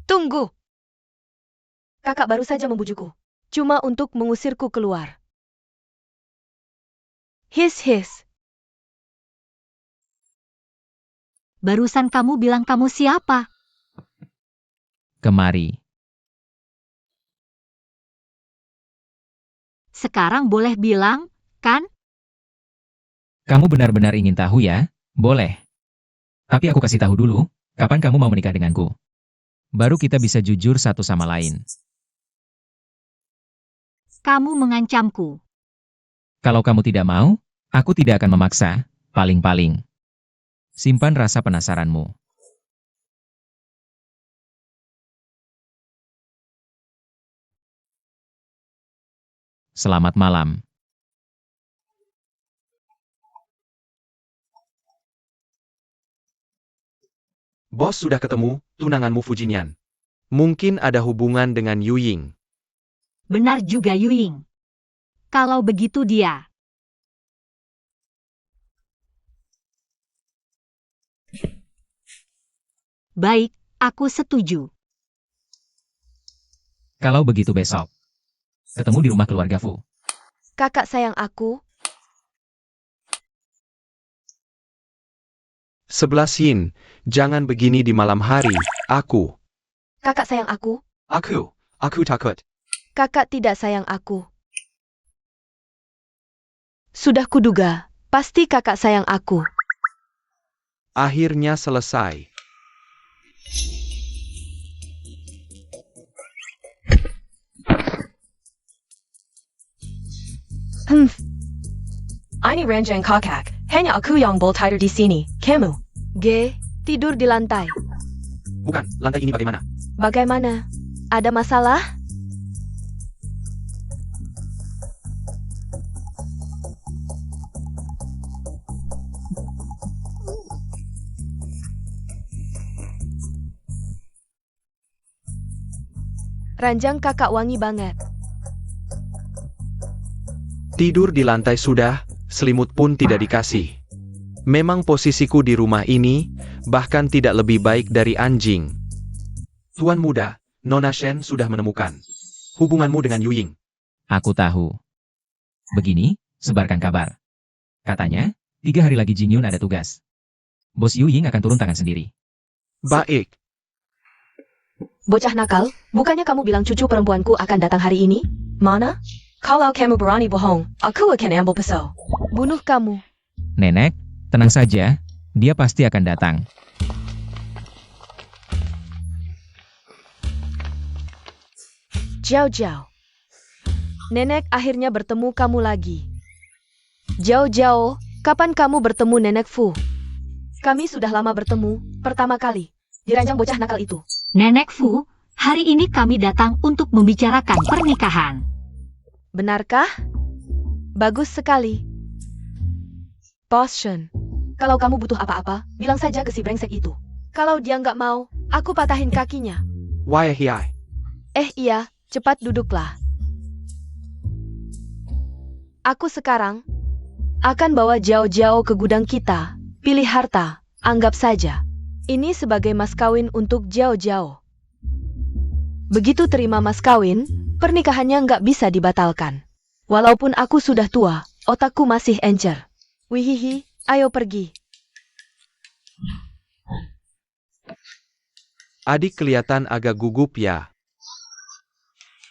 Tunggu. Kakak baru saja membujukku. Cuma untuk mengusirku keluar. His. Barusan kamu bilang kamu siapa? Kemari. Sekarang boleh bilang, kan? Kamu benar-benar ingin tahu ya? Boleh. Tapi aku kasih tahu dulu, kapan kamu mau menikah denganku? Baru kita bisa jujur satu sama lain. Kamu mengancamku. Kalau kamu tidak mau, aku tidak akan memaksa, paling-paling. Simpan rasa penasaranmu. Selamat malam. Bos sudah ketemu, tunanganmu Fujinian. Mungkin ada hubungan dengan Yu Ying. Benar juga Yuying. Kalau begitu dia. Baik, aku setuju. Kalau begitu besok. Ketemu di rumah keluarga Fu. Kakak sayang aku. 11 Yin, jangan begini di malam hari, aku. Kakak sayang aku. Aku takut. Kakak tidak sayang aku. Sudah kuduga, pasti kakak sayang aku. Akhirnya selesai. Ini ranjang kakak. Hanya aku yang boleh tidur di sini. Kamu. G. Tidur di lantai. Bukan, lantai ini bagaimana? Bagaimana? Ada masalah? Ranjang kakak wangi banget. Tidur di lantai sudah, selimut pun tidak dikasih. Memang posisiku di rumah ini, bahkan tidak lebih baik dari anjing. Tuan muda, Nona Shen sudah menemukan hubunganmu dengan Yu Ying. Aku tahu. Begini, sebarkan kabar. Katanya, 3 hari lagi Jin Yun ada tugas. Bos Yu Ying akan turun tangan sendiri. Baik, Bocah nakal, bukannya kamu bilang cucu perempuanku akan datang hari ini? Mana? Kalau kamu berani bohong, aku akan ambil pisau. Bunuh kamu. Nenek, tenang saja, dia pasti akan datang. Jiao. Nenek akhirnya bertemu kamu lagi. Jiao, kapan kamu bertemu Nenek Fu? Kami sudah lama bertemu, pertama kali. Di ranjang bocah nakal itu. Nenek Fu, hari ini kami datang untuk membicarakan pernikahan. Benarkah? Bagus sekali. Bos Shen, kalau kamu butuh apa-apa, bilang saja ke si brengsek itu. Kalau dia nggak mau, aku patahin kakinya. Waihiai. Iya, cepat duduklah. Aku sekarang akan bawa Jiao ke gudang kita. Pilih harta, anggap saja. Ini sebagai mas kawin untuk Jiao Jiao. Begitu terima mas kawin, pernikahannya nggak bisa dibatalkan. Walaupun aku sudah tua, otakku masih encer. Wihihi, ayo pergi. Adik kelihatan agak gugup ya.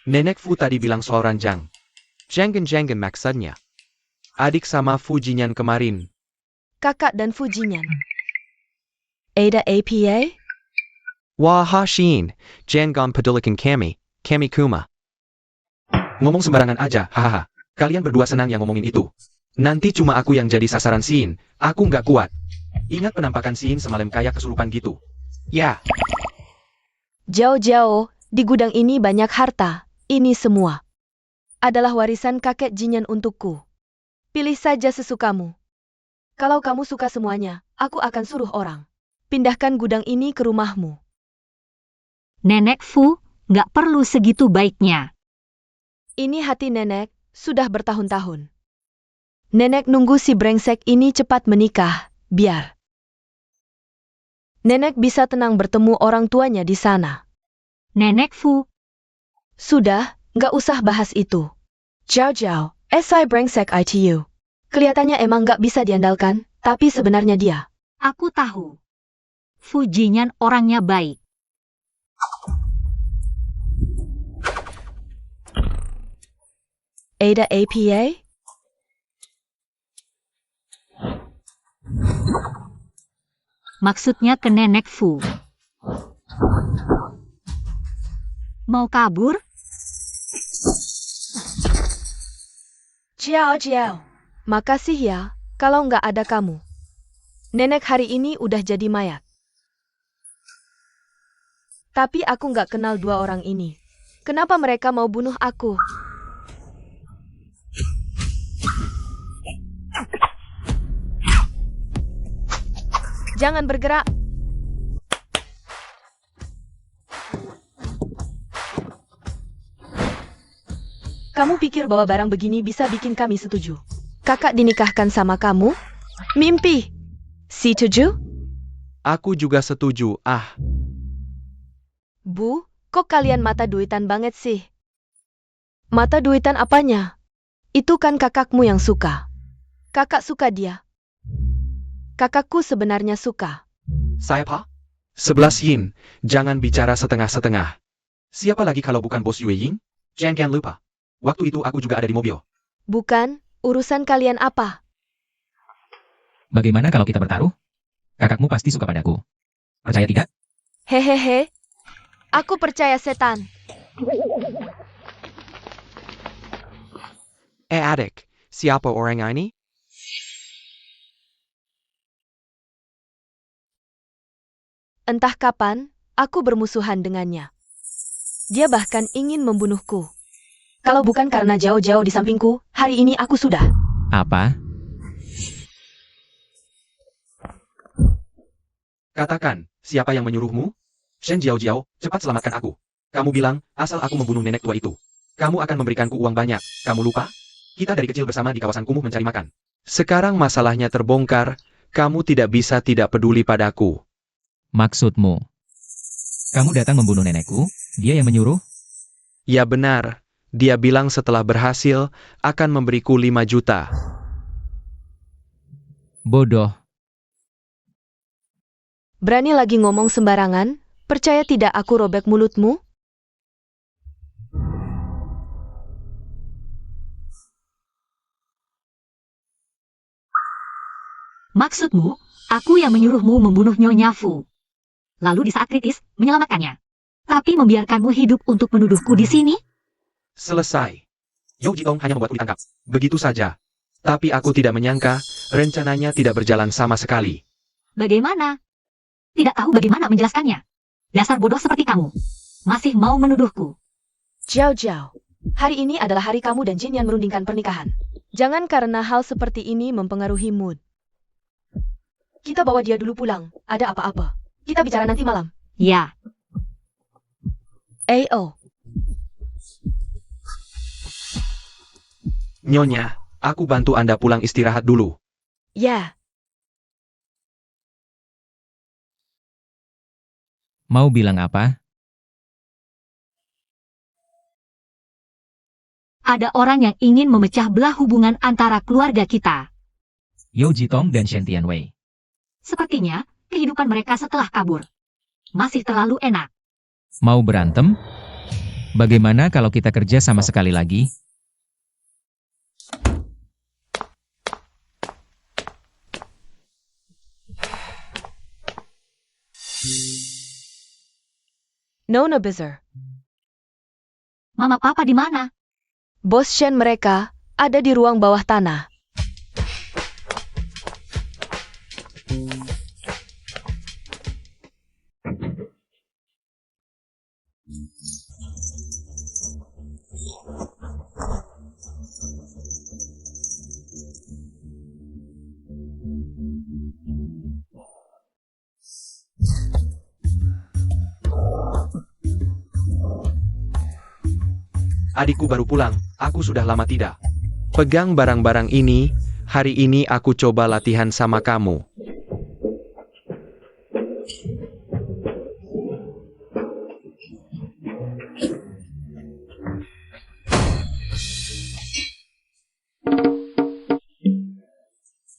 Nenek Fu tadi bilang soal ranjang. Jangan maksudnya. Adik sama Fu Jinyan kemarin. Kakak dan Fujinyan. Ada APA? Wah Shin, jangan pedulikan kami kuma. Ngomong sembarangan aja, hahaha. Kalian berdua senang yang ngomongin itu. Nanti cuma aku yang jadi sasaran Shin, aku nggak kuat. Ingat penampakan Shin semalam kayak kesurupan gitu. Ya, Jiao Jiao, di gudang ini banyak harta. Ini semua adalah warisan kakek Jinyan untukku. Pilih saja sesukamu. Kalau kamu suka semuanya, aku akan suruh orang pindahkan gudang ini ke rumahmu. Nenek Fu, nggak perlu segitu baiknya. Ini hati nenek, sudah bertahun-tahun. Nenek nunggu si brengsek ini cepat menikah, biar nenek bisa tenang bertemu orang tuanya di sana. Nenek Fu, Sudah, nggak usah bahas itu. Jiao Jiao, SI brengsek ITU. Kelihatannya emang nggak bisa diandalkan, tapi sebenarnya dia. aku tahu. Fu Jinyan orangnya baik. Ada APA? Maksudnya ke Nenek Fu. Mau kabur? Jiao Jiao. Makasih ya, kalau nggak ada kamu. Nenek hari ini udah jadi mayat. Tapi aku nggak kenal dua orang ini. Kenapa mereka mau bunuh aku? Jangan bergerak. Kamu pikir bahwa barang begini bisa bikin kami setuju? Kakak dinikahkan sama kamu? Mimpi. Setuju? Aku juga setuju, Bu, kok kalian mata duitan banget sih? Mata duitan apanya? Itu kan kakakmu yang suka. Kakak suka dia. Kakakku sebenarnya suka. Saya Pak? 11 Yin, jangan bicara setengah-setengah. Siapa lagi kalau bukan bos Yue Ying? Jangan lupa. Waktu itu aku juga ada di mobil. Bukan, urusan kalian apa? Bagaimana kalau kita bertaruh? Kakakmu pasti suka padaku. Percaya tidak? Hehehe. Aku percaya setan. adik, siapa orang ini? Entah kapan, aku bermusuhan dengannya. Dia bahkan ingin membunuhku. Kalau bukan karena jauh-jauh di sampingku, hari ini aku sudah. Apa? Katakan, siapa yang menyuruhmu? Shen Jiao Jiao, cepat selamatkan aku. Kamu bilang, asal aku membunuh nenek tua itu. Kamu akan memberikanku uang banyak. Kamu lupa? Kita dari kecil bersama di kawasan kumuh mencari makan. Sekarang masalahnya terbongkar, kamu tidak bisa tidak peduli padaku. Maksudmu? Kamu datang membunuh nenekku? Dia yang menyuruh? Ya benar, dia bilang setelah berhasil, akan memberiku 5 juta. Bodoh. Berani lagi ngomong sembarangan? Percaya tidak aku robek mulutmu? Maksudmu, aku yang menyuruhmu membunuh Nyonya Fu. Lalu di saat kritis, menyelamatkannya. Tapi membiarkanmu hidup untuk menuduhku di sini? Selesai. Yao Jitong hanya membuatku ditangkap. Begitu saja. Tapi aku tidak menyangka, rencananya tidak berjalan sama sekali. Bagaimana? Tidak tahu bagaimana menjelaskannya. Dasar bodoh seperti kamu. Masih mau menuduhku. Jiao Jiao, hari ini adalah hari kamu dan Jin yang merundingkan pernikahan. Jangan karena hal seperti ini mempengaruhi mood. Kita bawa dia dulu pulang, ada apa-apa. Kita bicara nanti malam. Ya, AO. Nyonya, aku bantu Anda pulang istirahat dulu. Ya. Mau bilang apa? Ada orang yang ingin memecah belah hubungan antara keluarga kita. Yao Jitong dan Shen Tianwei. Sepertinya, kehidupan mereka setelah kabur masih terlalu enak. Mau berantem? Bagaimana kalau kita kerja sama sekali lagi? Nona Bizar. Mama papa di mana? Bos Shen mereka ada di ruang bawah tanah. Adikku baru pulang, aku sudah lama tidak. Pegang barang-barang ini, hari ini aku coba latihan sama kamu.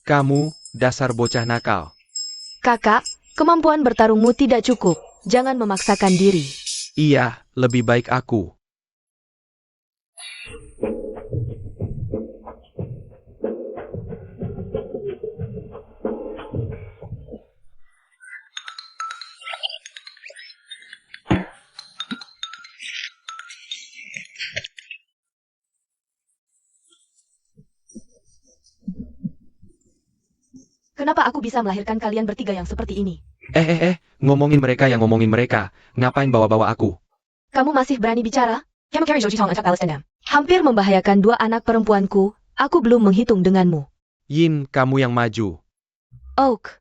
Kamu, dasar bocah nakal. Kakak, kemampuan bertarungmu tidak cukup. Jangan memaksakan diri. Iya, lebih baik aku. Kenapa aku bisa melahirkan kalian bertiga yang seperti ini? Ngomongin mereka yang ngomongin mereka, ngapain bawa-bawa aku? Kamu masih berani bicara? Hampir membahayakan dua anak perempuanku, aku belum menghitung denganmu. Yin, kamu yang maju. Oak.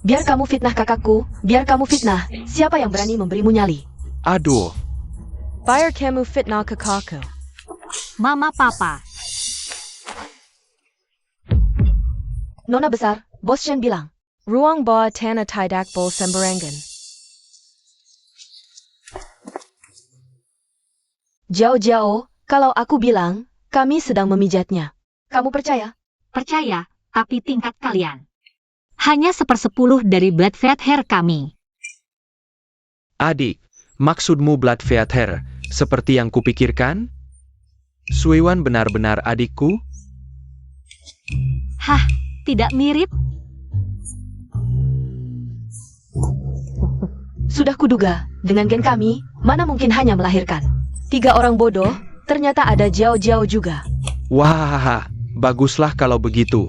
Biar kamu fitnah kakakku, biar kamu fitnah, siapa yang berani memberimu nyali? Aduh, Biar kamu fitnah kakakku. Mama papa. Nona besar, Bos Shen bilang. Ruang bawah tanah tidak bol sembarangan. Jauh-jauh, kalau aku bilang, kami sedang memijatnya. Kamu percaya? Percaya, tapi tingkat kalian hanya 1/10 dari blood fat hair kami. adik, maksudmu blood fat hair, seperti yang kupikirkan? Suiwan benar-benar adikku? Hah, tidak mirip? Sudah kuduga, dengan gen kami, mana mungkin hanya melahirkan. 3 orang bodoh, ternyata ada jauh-jauh juga. Wah, baguslah kalau begitu.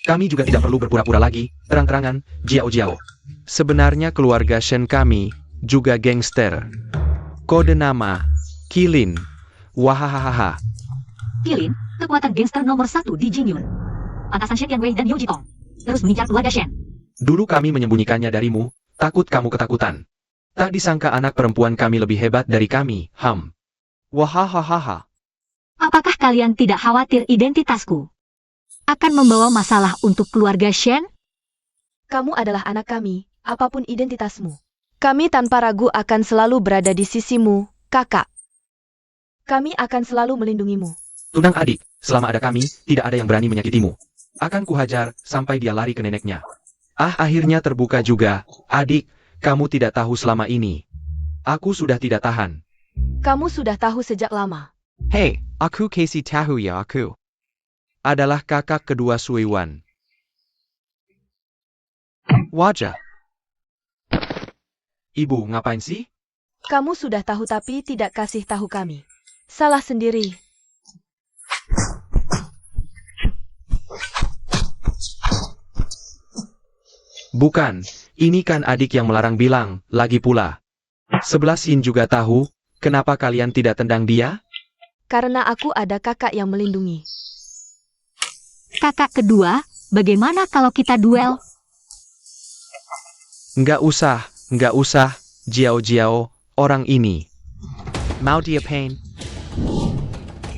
Kami juga tidak perlu berpura-pura lagi, terang-terangan, Jiao. Sebenarnya keluarga Shen kami, juga gangster. Kode nama, Kilin. Wahahaha. Kilin, kekuatan gangster nomor 1 di Jingyun. Pantasan Shen Tianwei dan Yao Jitong terus mengincar keluarga Shen. Dulu kami menyembunyikannya darimu, takut kamu ketakutan. Tak disangka anak perempuan kami lebih hebat dari kami, Wahahaha. Apakah kalian tidak khawatir identitasku akan membawa masalah untuk keluarga Shen? Kamu adalah anak kami, apapun identitasmu. Kami tanpa ragu akan selalu berada di sisimu, kakak. Kami akan selalu melindungimu. Tunang adik, selama ada kami, tidak ada yang berani menyakitimu. Akan kuhajar, sampai dia lari ke neneknya. Akhirnya terbuka juga, adik, kamu tidak tahu selama ini. Aku sudah tidak tahan. Kamu sudah tahu sejak lama. Hei, aku kasih tahu ya aku. Adalah kakak kedua Suiwan. Wajah. Ibu, ngapain sih? Kamu sudah tahu tapi tidak kasih tahu kami. Salah sendiri. Bukan, ini kan adik yang melarang bilang, lagi pula. 11 Yin juga tahu, kenapa kalian tidak tendang dia? Karena aku ada kakak yang melindungi. Kakak kedua, bagaimana kalau kita duel? Nggak usah, Jiao, orang ini. Mau dia pain?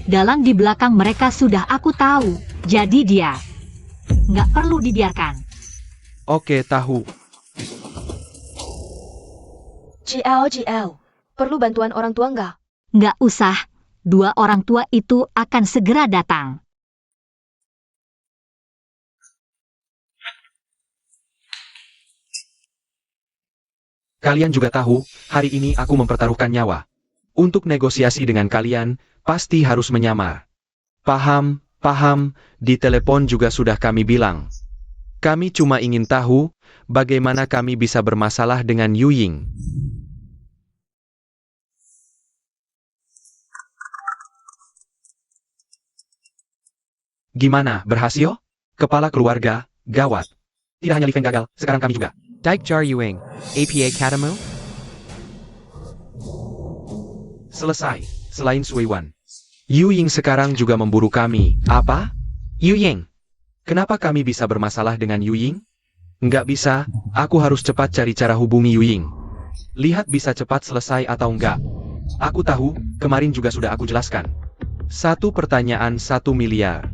Dalang di belakang mereka sudah aku tahu, jadi dia. Nggak perlu dibiarkan. Oke, tahu. GL, perlu bantuan orang tua nggak? Nggak usah. Dua orang tua itu akan segera datang. Kalian juga tahu, hari ini aku mempertaruhkan nyawa. Untuk negosiasi dengan kalian, pasti harus menyamar. Paham, paham, di telepon juga sudah kami bilang. Kami cuma ingin tahu, bagaimana kami bisa bermasalah dengan Yu Ying. Gimana, berhasil? Kepala keluarga, gawat. Tidak hanya Li Feng gagal, sekarang kami juga. Daik Jar Yuing, APA Katamu? Selesai, selain Sui Wan. Yu Ying sekarang juga memburu kami. Apa? Yu Ying? Kenapa kami bisa bermasalah dengan Yu Ying? Nggak bisa, aku harus cepat cari cara hubungi Yu Ying. Lihat bisa cepat selesai atau enggak. Aku tahu, kemarin juga sudah aku jelaskan. Satu pertanyaan 1 miliar.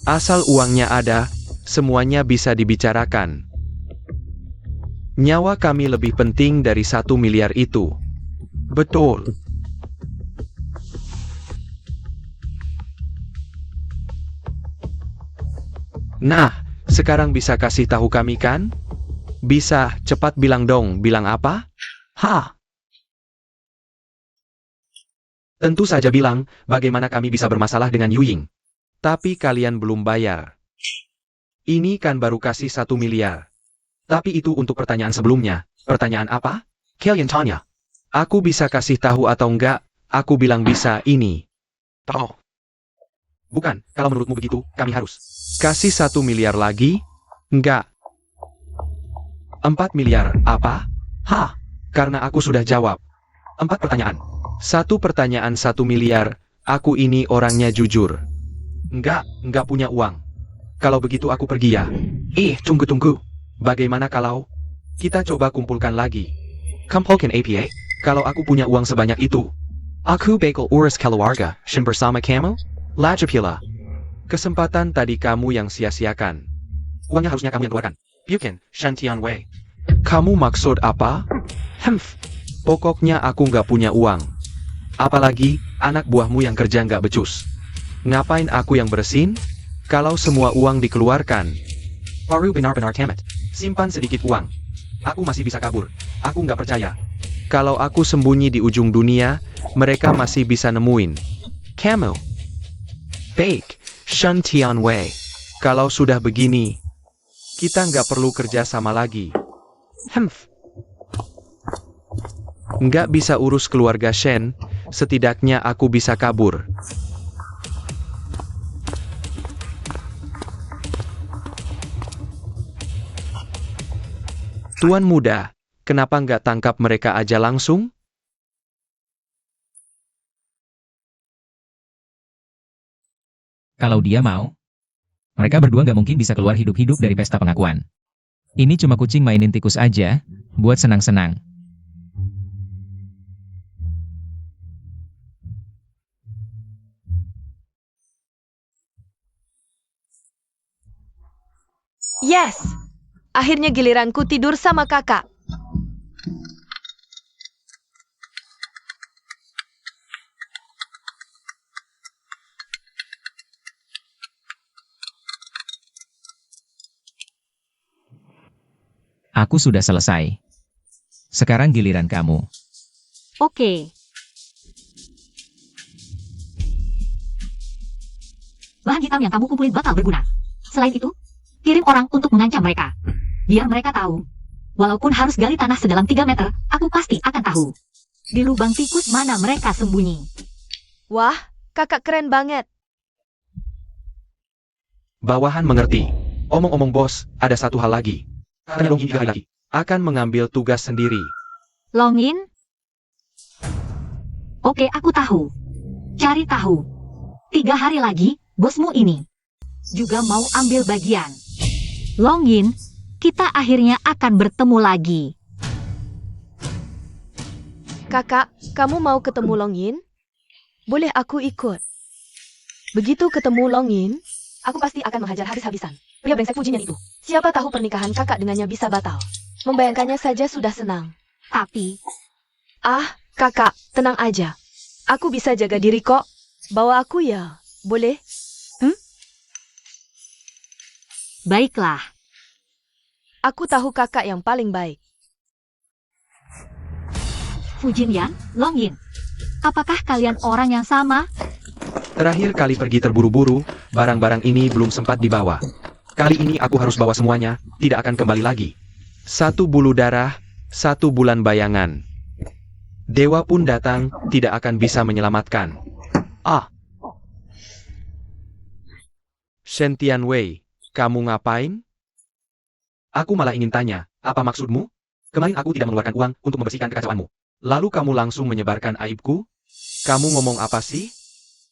Asal uangnya ada, semuanya bisa dibicarakan. Nyawa kami lebih penting dari 1 miliar itu. Betul. Nah, sekarang bisa kasih tahu kami kan? Bisa, cepat bilang dong, bilang apa? Hah? Tentu saja bilang, bagaimana kami bisa bermasalah dengan Yu Ying. Tapi kalian belum bayar. Ini kan baru kasih 1 miliar. Tapi itu untuk pertanyaan sebelumnya. Pertanyaan apa? Kalian tanya. Aku bisa kasih tahu atau enggak? Aku bilang bisa ini. Tahu. Bukan, kalau menurutmu begitu, kami harus. Kasih 1 miliar lagi? Enggak. 4 miliar, apa? Hah? Karena aku sudah jawab. 4 pertanyaan. 1 pertanyaan 1 miliar, aku ini orangnya jujur. Enggak punya uang. Kalau begitu aku pergi ya. Tunggu. Bagaimana kalau kita coba kumpulkan lagi? Kumpulkan APA? Kalau aku punya uang sebanyak itu, aku bakal urus keluarga, shin bersama kamu? Lajapila. Kesempatan tadi kamu yang sia-siakan. Uangnya harusnya kamu yang keluarkan. Bukan, Shan Tianwei. Kamu maksud apa? Pokoknya aku nggak punya uang. Apalagi, anak buahmu yang kerja nggak becus. Ngapain aku yang bersin? Kalau semua uang dikeluarkan. Baru benar-benar tamat. Simpan sedikit uang. Aku masih bisa kabur. Aku nggak percaya. Kalau aku sembunyi di ujung dunia, mereka masih bisa nemuin. Kamu. Fake. Shan Tianwei. Kalau sudah begini, kita nggak perlu kerja sama lagi. Nggak bisa urus keluarga Shen, setidaknya aku bisa kabur. Tuan muda, kenapa nggak tangkap mereka aja langsung? Kalau dia mau, mereka berdua nggak mungkin bisa keluar hidup-hidup dari pesta pengakuan. Ini cuma kucing mainin tikus aja, buat senang-senang. Yes! Akhirnya giliranku tidur sama kakak. Aku sudah selesai. Sekarang giliran kamu. Oke. Bahan hitam yang kamu kumpulin bakal berguna. Selain itu, kirim orang untuk mengancam mereka. Biar mereka tahu. Walaupun harus gali tanah sedalam 3 meter, aku pasti akan tahu. Di lubang tikus mana mereka sembunyi. Wah, kakak keren banget. Bawahan mengerti. Omong-omong bos, ada satu hal lagi. Karena Long Yin 3 hari lagi akan mengambil tugas sendiri. Longin? Oke, aku tahu. Cari tahu. 3 hari lagi, bosmu ini juga mau ambil bagian. Longin, kita akhirnya akan bertemu lagi. Kakak, kamu mau ketemu Longyin? Boleh aku ikut? Begitu ketemu Longyin, Aku pasti akan menghajar habis-habisan. Pria brengsek Fujinyan itu. Siapa tahu pernikahan kakak dengannya bisa batal. Membayangkannya saja sudah senang. Tapi, Ah, kakak, tenang aja. Aku bisa jaga diri kok. Bawa aku ya, boleh? baiklah. Aku tahu kakak yang paling baik. Fujinyan, Longyin. Apakah kalian orang yang sama? Terakhir kali pergi terburu-buru, barang-barang ini belum sempat dibawa. Kali ini aku harus bawa semuanya, tidak akan kembali lagi. 1 bulu darah, 1 bulan bayangan. Dewa pun datang, tidak akan bisa menyelamatkan. Ah. Shen Tianwei, kamu ngapain? Aku malah ingin tanya, apa maksudmu? Kemarin aku tidak mengeluarkan uang untuk membersihkan kekacauanmu. Lalu kamu langsung menyebarkan aibku? Kamu ngomong apa sih?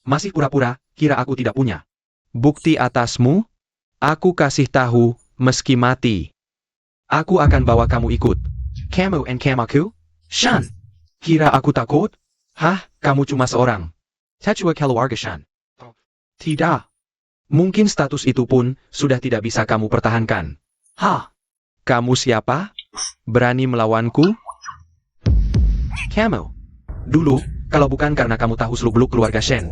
Masih pura-pura, kira aku tidak punya bukti atasmu? Aku kasih tahu, meski mati. Aku akan bawa kamu ikut. Kamu and Kamaku? Shan! Kira aku takut? Hah, kamu cuma seorang Tachua keluarga Shan. Tidak. Mungkin status itu pun sudah tidak bisa kamu pertahankan. Hah? Kamu siapa? Berani melawanku? Kamu. Dulu, kalau bukan karena kamu tahu seluk-beluk keluarga Shen,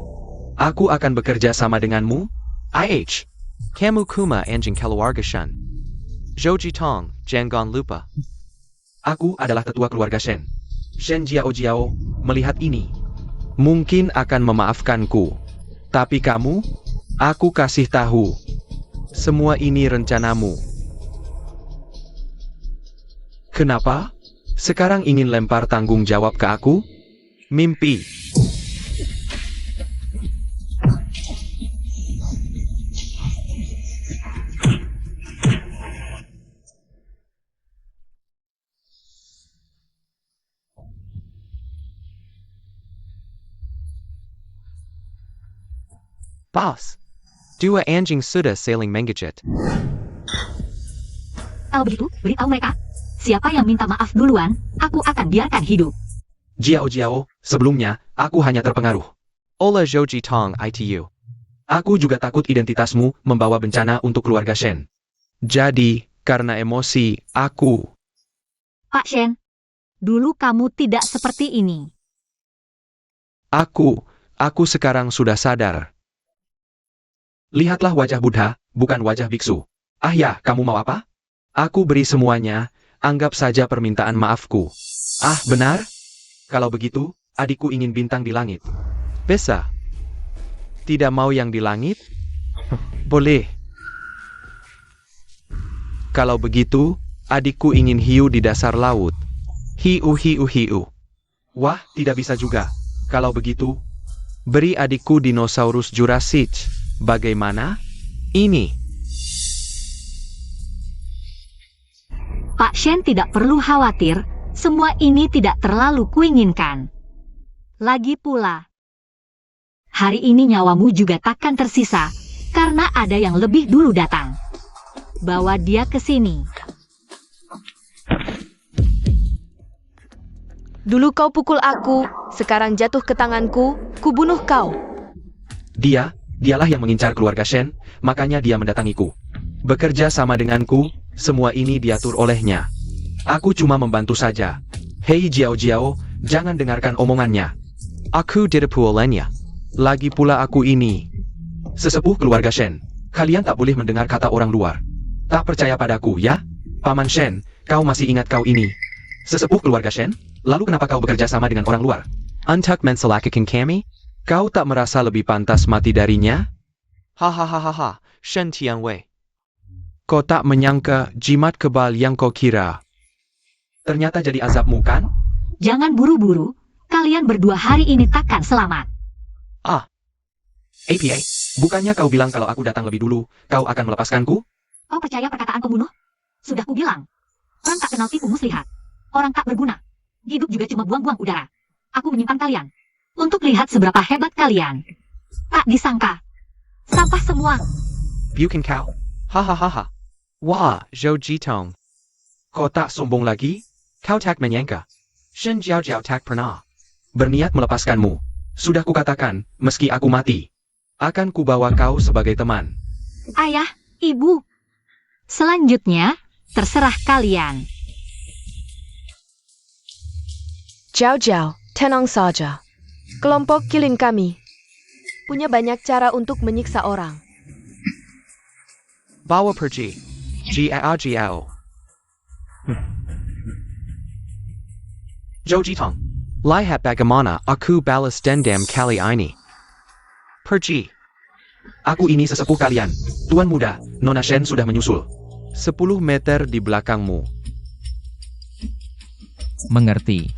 aku akan bekerja sama denganmu. IH. Kamu kuma anjing keluarga Shen. Zhouji Tong, jangan lupa. Aku adalah tetua keluarga Shen. Shen Jiao melihat ini, mungkin akan memaafkanku. Tapi kamu, aku kasih tahu. Semua ini rencanamu. Kenapa? Sekarang ingin lempar tanggung jawab ke aku? Mimpi. Boss, dua anjing sudah saling mengejet. Kalau begitu, beritahu mereka. Siapa yang minta maaf duluan, aku akan biarkan hidup. Jiao, sebelumnya, aku hanya terpengaruh. Ola Zhouji Tong ITU. Aku juga takut identitasmu membawa bencana untuk keluarga Shen. Jadi, karena emosi, aku... Pak Shen, dulu kamu tidak seperti ini. Aku sekarang sudah sadar. Lihatlah wajah Buddha, bukan wajah biksu. Ah ya, kamu mau apa? Aku beri semuanya, anggap saja permintaan maafku. Ah, benar? Kalau begitu, adikku ingin bintang di langit. Bisa. Tidak mau yang di langit? Boleh. Kalau begitu, adikku ingin hiu di dasar laut. Hiu. Wah, tidak bisa juga. Kalau begitu, beri adikku dinosaurus Jurassic. Bagaimana? Ini. Pak Shen tidak perlu khawatir, semua ini tidak terlalu kuinginkan. Lagi pula, hari ini nyawamu juga takkan tersisa, karena ada yang lebih dulu datang. Bawa dia ke sini. Dulu kau pukul aku, sekarang jatuh ke tanganku, kubunuh kau. Dialah yang mengincar keluarga Shen, makanya dia mendatangiku. Bekerja sama denganku, semua ini diatur olehnya. Aku cuma membantu saja. Hei Jiao, jangan dengarkan omongannya. Aku tidak olehnya. Lagi pula aku ini sesepuh keluarga Shen. Kalian tak boleh mendengar kata orang luar. Tak percaya padaku, ya? Paman Shen, kau masih ingat kau ini sesepuh keluarga Shen? Lalu kenapa kau bekerja sama dengan orang luar? Untuk mencelakakan kami? Kau tak merasa lebih pantas mati darinya? Hahaha, Shen Tianwei. Kau tak menyangka jimat kebal yang kau kira ternyata jadi azabmu, kan? Jangan buru-buru, kalian berdua hari ini takkan selamat. APA, bukannya kau bilang kalau aku datang lebih dulu, kau akan melepaskanku? Kau percaya perkataan pembunuh? Sudah kubilang. Orang tak kenal tipu muslihat. Orang tak berguna. Hidup juga cuma buang-buang udara. Aku menyimpan kalian untuk lihat seberapa hebat kalian. Tak disangka. Sampah semua. Bukan kau. Hahaha. Wah, Zhou Jitong. Kau tak sombong lagi? Kau tak menyangka. Shen Jiao tak pernah berniat melepaskanmu. Sudah kukatakan, meski aku mati, akan kubawa kau sebagai teman. Ayah, ibu. Selanjutnya, terserah kalian. Jiao Jiao, tenang saja. Kelompok kilin kami punya banyak cara untuk menyiksa orang. Bawa pergi. Jiao. Zhou Jitong. Lihat bagaimana aku balas dendam kali ini. Pergi. Aku ini sesepuh kalian. Tuan muda, Nona Shen sudah menyusul. 10 meter di belakangmu. Mengerti.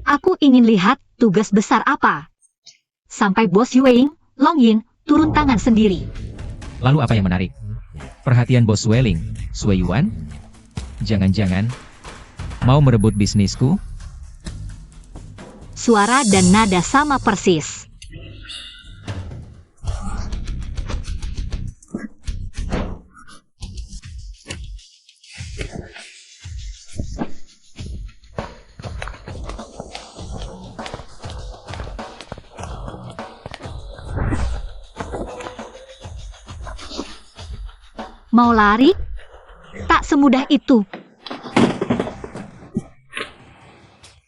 Aku ingin lihat tugas besar apa. Sampai Bos Yueing, Long Yin, turun tangan sendiri. Lalu apa yang menarik? Perhatian Bos Welling, Sui Yuan? Jangan-jangan mau merebut bisnisku? Suara dan nada sama persis. Mau lari? Tak semudah itu.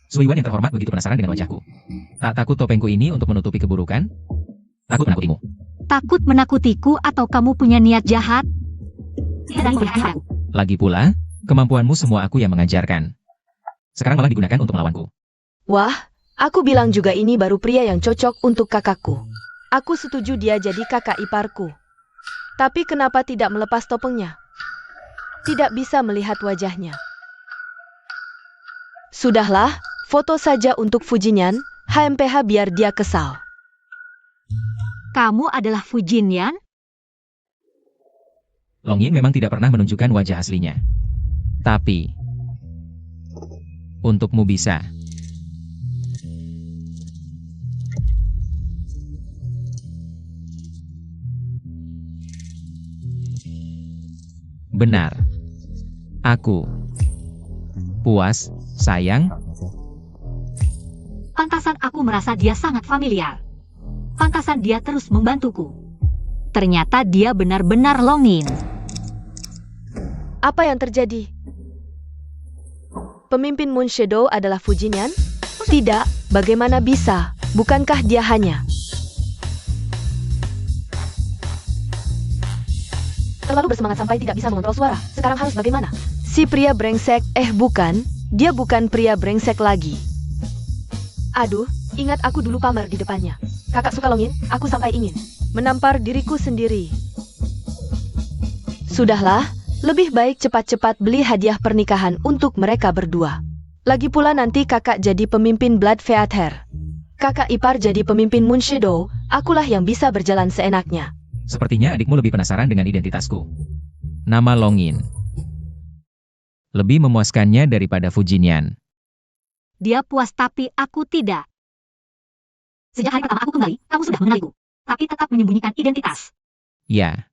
Sui Yuan yang terhormat begitu penasaran dengan wajahku. Tak takut topengku ini untuk menutupi keburukan? Takut menakutimu. Takut menakutiku atau kamu punya niat jahat? Tidak ada yang aku. Lagi pula, kemampuanmu semua aku yang mengajarkan. Sekarang malah digunakan untuk melawanku. Wah, aku bilang juga ini baru pria yang cocok untuk kakakku. Aku setuju dia jadi kakak iparku. Tapi kenapa tidak melepas topengnya? Tidak bisa melihat wajahnya. Sudahlah, foto saja untuk Fujinyan, HMPH biar dia kesal. Kamu adalah Fujinyan? Long Yin memang tidak pernah menunjukkan wajah aslinya. Tapi, untukmu bisa. Benar. Aku puas, sayang. Pantasan aku merasa dia sangat familiar. Pantasan dia terus membantuku. Ternyata dia benar-benar Long Yin. Apa yang terjadi? Pemimpin Moon Shadow adalah Fujinyan? Tidak, bagaimana bisa? Bukankah dia hanya terlalu bersemangat sampai tidak bisa mengontrol suara? Sekarang harus bagaimana? Si pria brengsek, bukan. Dia bukan pria brengsek lagi. Aduh, ingat aku dulu pamer di depannya. Kakak suka Long Yin, aku sampai ingin menampar diriku sendiri. Sudahlah, lebih baik cepat-cepat beli hadiah pernikahan untuk mereka berdua. Lagi pula nanti kakak jadi pemimpin Blood Feather. Kakak ipar jadi pemimpin Moon Shadow, akulah yang bisa berjalan seenaknya. Sepertinya adikmu lebih penasaran dengan identitasku. Nama Long Yin lebih memuaskannya daripada Fujinyan. Dia puas tapi aku tidak. Sejak hari pertama aku kembali, kamu sudah mengenaliku. Tapi tetap menyembunyikan identitas. Ya.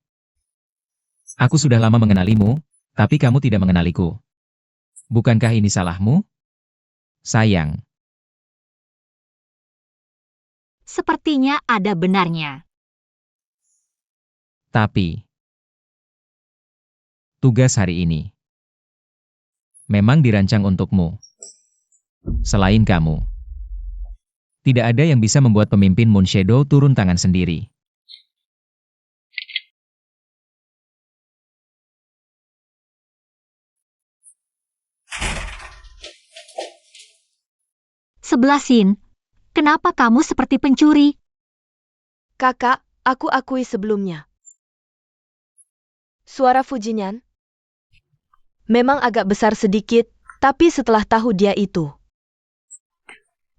Aku sudah lama mengenalimu, tapi kamu tidak mengenaliku. Bukankah ini salahmu? Sayang. Sepertinya ada benarnya. Tapi, tugas hari ini memang dirancang untukmu. Selain kamu, tidak ada yang bisa membuat pemimpin Moon Shadow turun tangan sendiri. Sebelasin, kenapa kamu seperti pencuri? Kakak, aku akui sebelumnya. Suara Fujinyan memang agak besar sedikit, tapi setelah tahu dia itu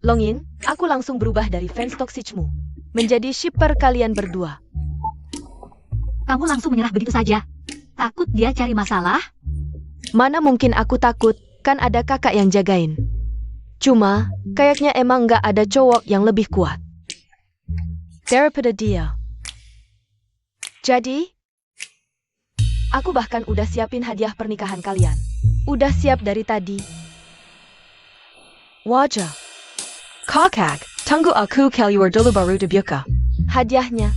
Long Yin, aku langsung berubah dari fans toksikmu menjadi shipper kalian berdua. Kamu langsung menyerah begitu saja. Takut dia cari masalah? Mana mungkin aku takut, kan ada kakak yang jagain. Cuma, kayaknya emang nggak ada cowok yang lebih kuat daripada dia. Jadi, aku bahkan udah siapin hadiah pernikahan kalian. Udah siap dari tadi. Wajah. Kakak, tunggu aku keluar dulu baru dibuka. Hadiahnya.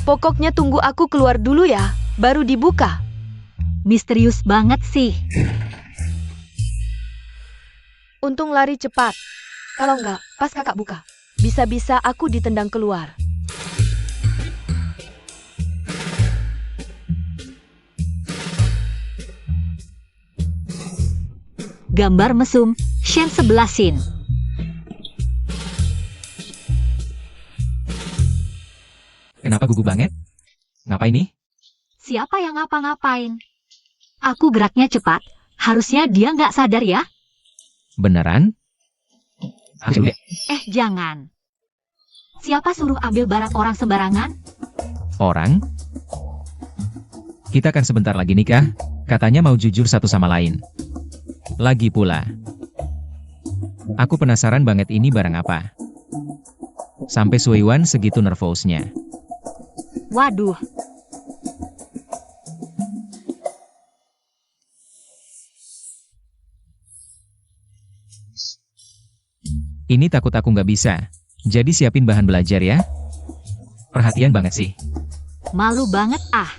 Pokoknya tunggu aku keluar dulu ya, baru dibuka. Misterius banget sih. Untung lari cepat. Kalau enggak, pas kakak buka. Bisa-bisa aku ditendang keluar. Gambar mesum, Shen 11 sin. Kenapa gugup banget? Ngapain nih? Siapa yang ngapa-ngapain? Aku geraknya cepat. Harusnya dia nggak sadar ya? Beneran? Jangan. Siapa suruh ambil barang orang sembarangan? Orang? Kita kan sebentar lagi nikah, katanya mau jujur satu sama lain. Lagi pula. Aku penasaran banget ini barang apa. Sampai Suiwan segitu nervousnya. Waduh, Ini takut aku nggak bisa. Jadi siapin bahan belajar ya. Perhatian banget sih. malu banget ah.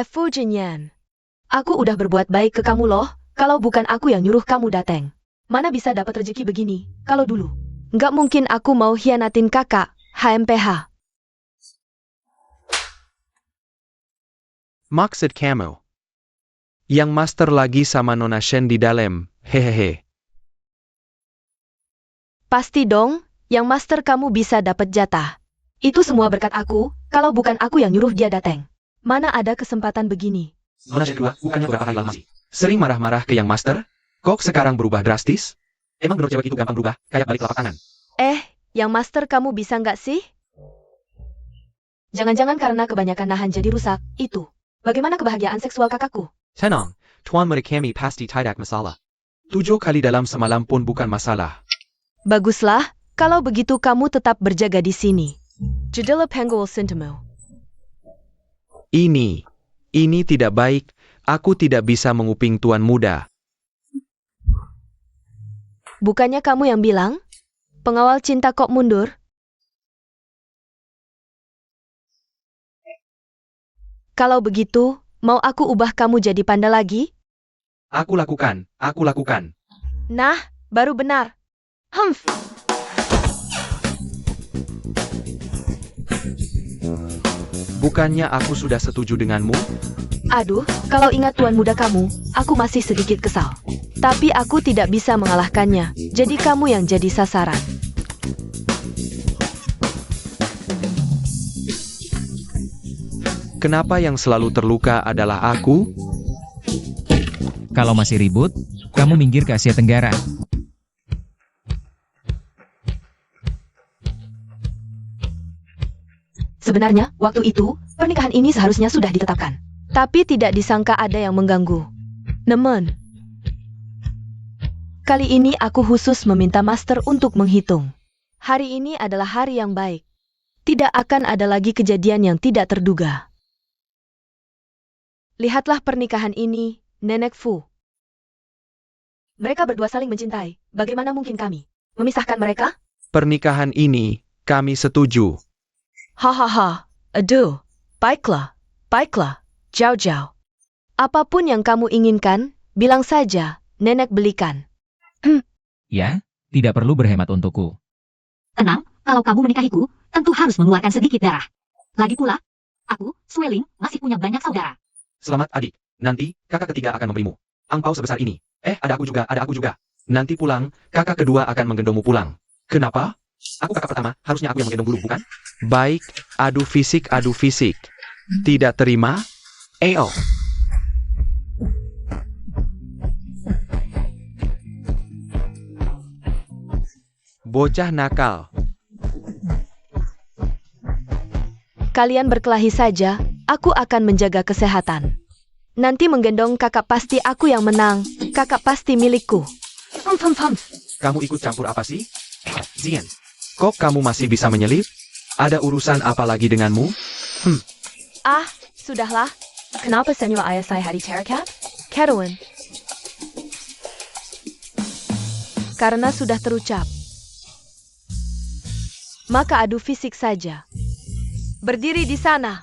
Fu Jinyan. Aku udah berbuat baik ke kamu loh, kalau bukan aku yang nyuruh kamu datang. Mana bisa dapat rezeki begini, kalau dulu. Nggak mungkin aku mau hianatin kakak, HMPH. Maksud kamu? Yang master lagi sama Nona Shen di dalam, hehehe. Pasti dong, yang master kamu bisa dapat jatah. Itu semua berkat aku, kalau bukan aku yang nyuruh dia datang. Mana ada kesempatan begini. Nona Shen kedua, bukannya beberapa hari lalu masih sering marah-marah ke yang master? Kok sekarang berubah drastis? Emang menurut cewek itu gampang berubah, kayak balik telapak tangan? Yang master kamu bisa nggak sih? Jangan-jangan karena kebanyakan nahan jadi rusak, itu. Bagaimana kebahagiaan seksual kakakku? Tenang, Tuan murid kami pasti tidak masalah. 7 kali dalam semalam pun bukan masalah. Baguslah, kalau begitu kamu tetap berjaga di sini. Jadilah penggul sintemu. Ini tidak baik, aku tidak bisa menguping Tuan Muda. Bukannya kamu yang bilang? Pengawal cinta kok mundur? Kalau begitu, mau aku ubah kamu jadi panda lagi? Aku lakukan. Nah, baru benar. Humph. Bukannya aku sudah setuju denganmu? Aduh, kalau ingat tuan muda kamu, aku masih sedikit kesal. Tapi aku tidak bisa mengalahkannya, jadi kamu yang jadi sasaran. Kenapa yang selalu terluka adalah aku? Kalau masih ribut, kamu minggir ke Asia Tenggara. Sebenarnya, waktu itu, pernikahan ini seharusnya sudah ditetapkan. Tapi tidak disangka ada yang mengganggu. Nemen. Kali ini aku khusus meminta master untuk menghitung. Hari ini adalah hari yang baik. Tidak akan ada lagi kejadian yang tidak terduga. Lihatlah pernikahan ini, Nenek Fu. Mereka berdua saling mencintai. Bagaimana mungkin kami memisahkan mereka? Pernikahan ini, kami setuju. Hahaha, aduh, baiklah, jauh-jauh. Apapun yang kamu inginkan, bilang saja, nenek belikan. Ya, tidak perlu berhemat untukku. Tenang, kalau kamu menikahiku, tentu harus mengeluarkan sedikit darah. Lagi pula, aku, Sueling, masih punya banyak saudara. Selamat adik, nanti kakak ketiga akan memberimu angpau sebesar ini. Ada aku juga. Nanti pulang, kakak kedua akan menggendongmu pulang. Kenapa? Aku kakak pertama, harusnya aku yang menggendong dulu, bukan? Baik, adu fisik. Tidak terima? Eo. Bocah nakal. Kalian berkelahi saja, aku akan menjaga kesehatan. Nanti menggendong kakak pasti aku yang menang, kakak pasti milikku. Kamu ikut campur apa sih? Zian, Kok kamu masih bisa menyelip? Ada urusan apa lagi denganmu? Sudahlah. Kenapa senyor ayah saya hari Terracat? Catherine. Karena sudah terucap. Maka adu fisik saja. Berdiri di sana.